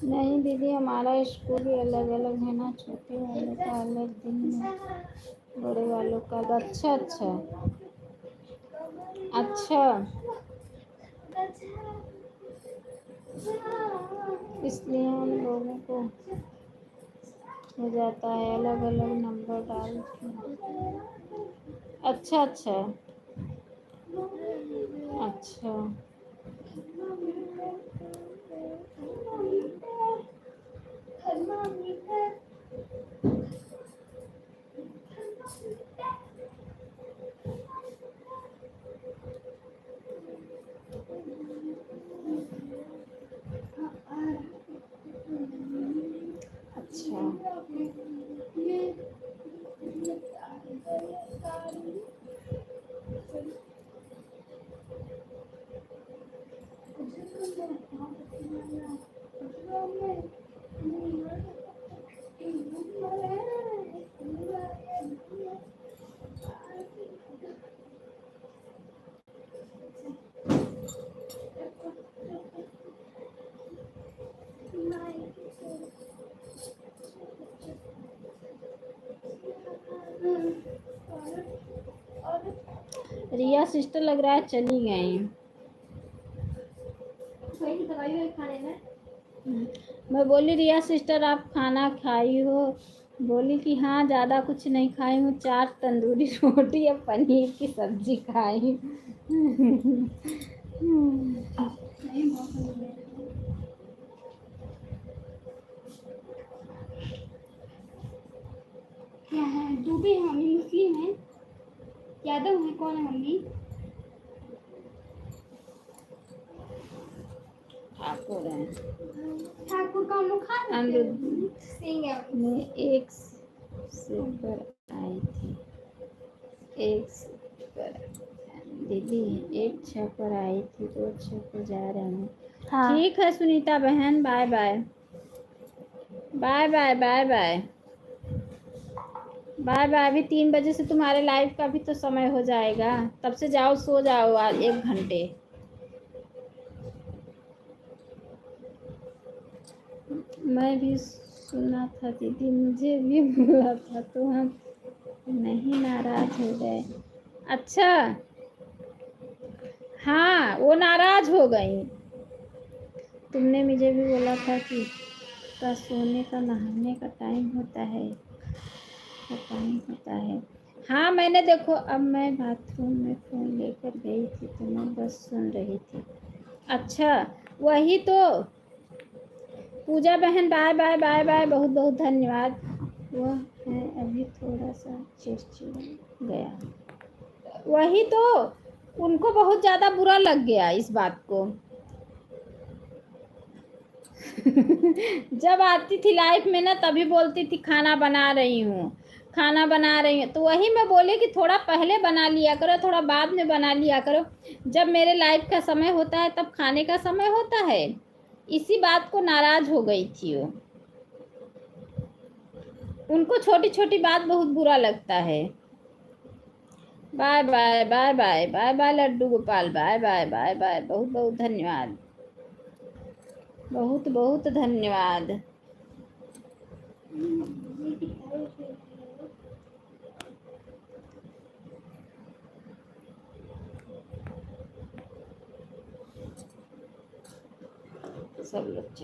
नहीं दीदी, हमारा स्कूल ही अलग अलग है ना, छोटे वालों का अलग दिन है, बड़े वालों का अलग। अच्छा अच्छा अच्छा, इसलिए हम लोगों को हो जाता है अलग अलग नंबर डाल के। अच्छा अच्छा अच्छा। अच्छा रिया सिस्टर लग रहा है चली गई। मैं बोली रिया सिस्टर आप खाना खाई हो? बोली कि हाँ ज़्यादा कुछ नहीं खाई हूँ, 4 तंदूरी रोटी और पनीर की सब्जी खाई। क्या है? डूबे हैं मम्मी, मुस्लिम है, यादव है, कौन है मम्मी? ठाकुर है, ठाकुर का मुखा सिंह है। मैं एक से पर आई थी, एक से पर दीदी 1 6 पर आई थी, 2 6 पर जा रहे हैं। हाँ। ठीक है सुनीता बहन, bye bye bye bye bye bye bye bye. अभी 3 बजे से तुम्हारे लाइव का भी तो समय हो जाएगा, तब से जाओ सो जाओ आज 1 घंटे। मैं भी सुना था दीदी, मुझे भी बोला था तो हम नहीं नाराज हो गए। अच्छा हाँ, वो नाराज हो गई। तुमने मुझे भी बोला था कि का सोने का नहाने का टाइम होता है, हाँ मैंने देखो, अब मैं बाथरूम में फ़ोन लेकर गई थी तो मैं बस सुन रही थी। अच्छा वही तो। पूजा बहन बाय बाय बाय बाय, बहुत बहुत धन्यवाद। वह है अभी थोड़ा सा चिड़चिड़ा गया, वही तो, उनको बहुत ज़्यादा बुरा लग गया इस बात को। जब आती थी लाइफ में ना तभी बोलती थी खाना बना रही हूँ, खाना बना रही हूँ, तो वही मैं बोली कि थोड़ा पहले बना लिया करो, थोड़ा बाद में बना लिया करो। जब मेरे लाइफ का समय होता है तब खाने का समय होता है, इसी बात को नाराज हो गई थी वो। उनको छोटी छोटी बात बहुत बुरा लगता है। Bye bye bye bye bye bye Laddu Gopal, bye bye bye bye, बहुत बहुत धन्यवाद, बहुत बहुत धन्यवाद। सब लोग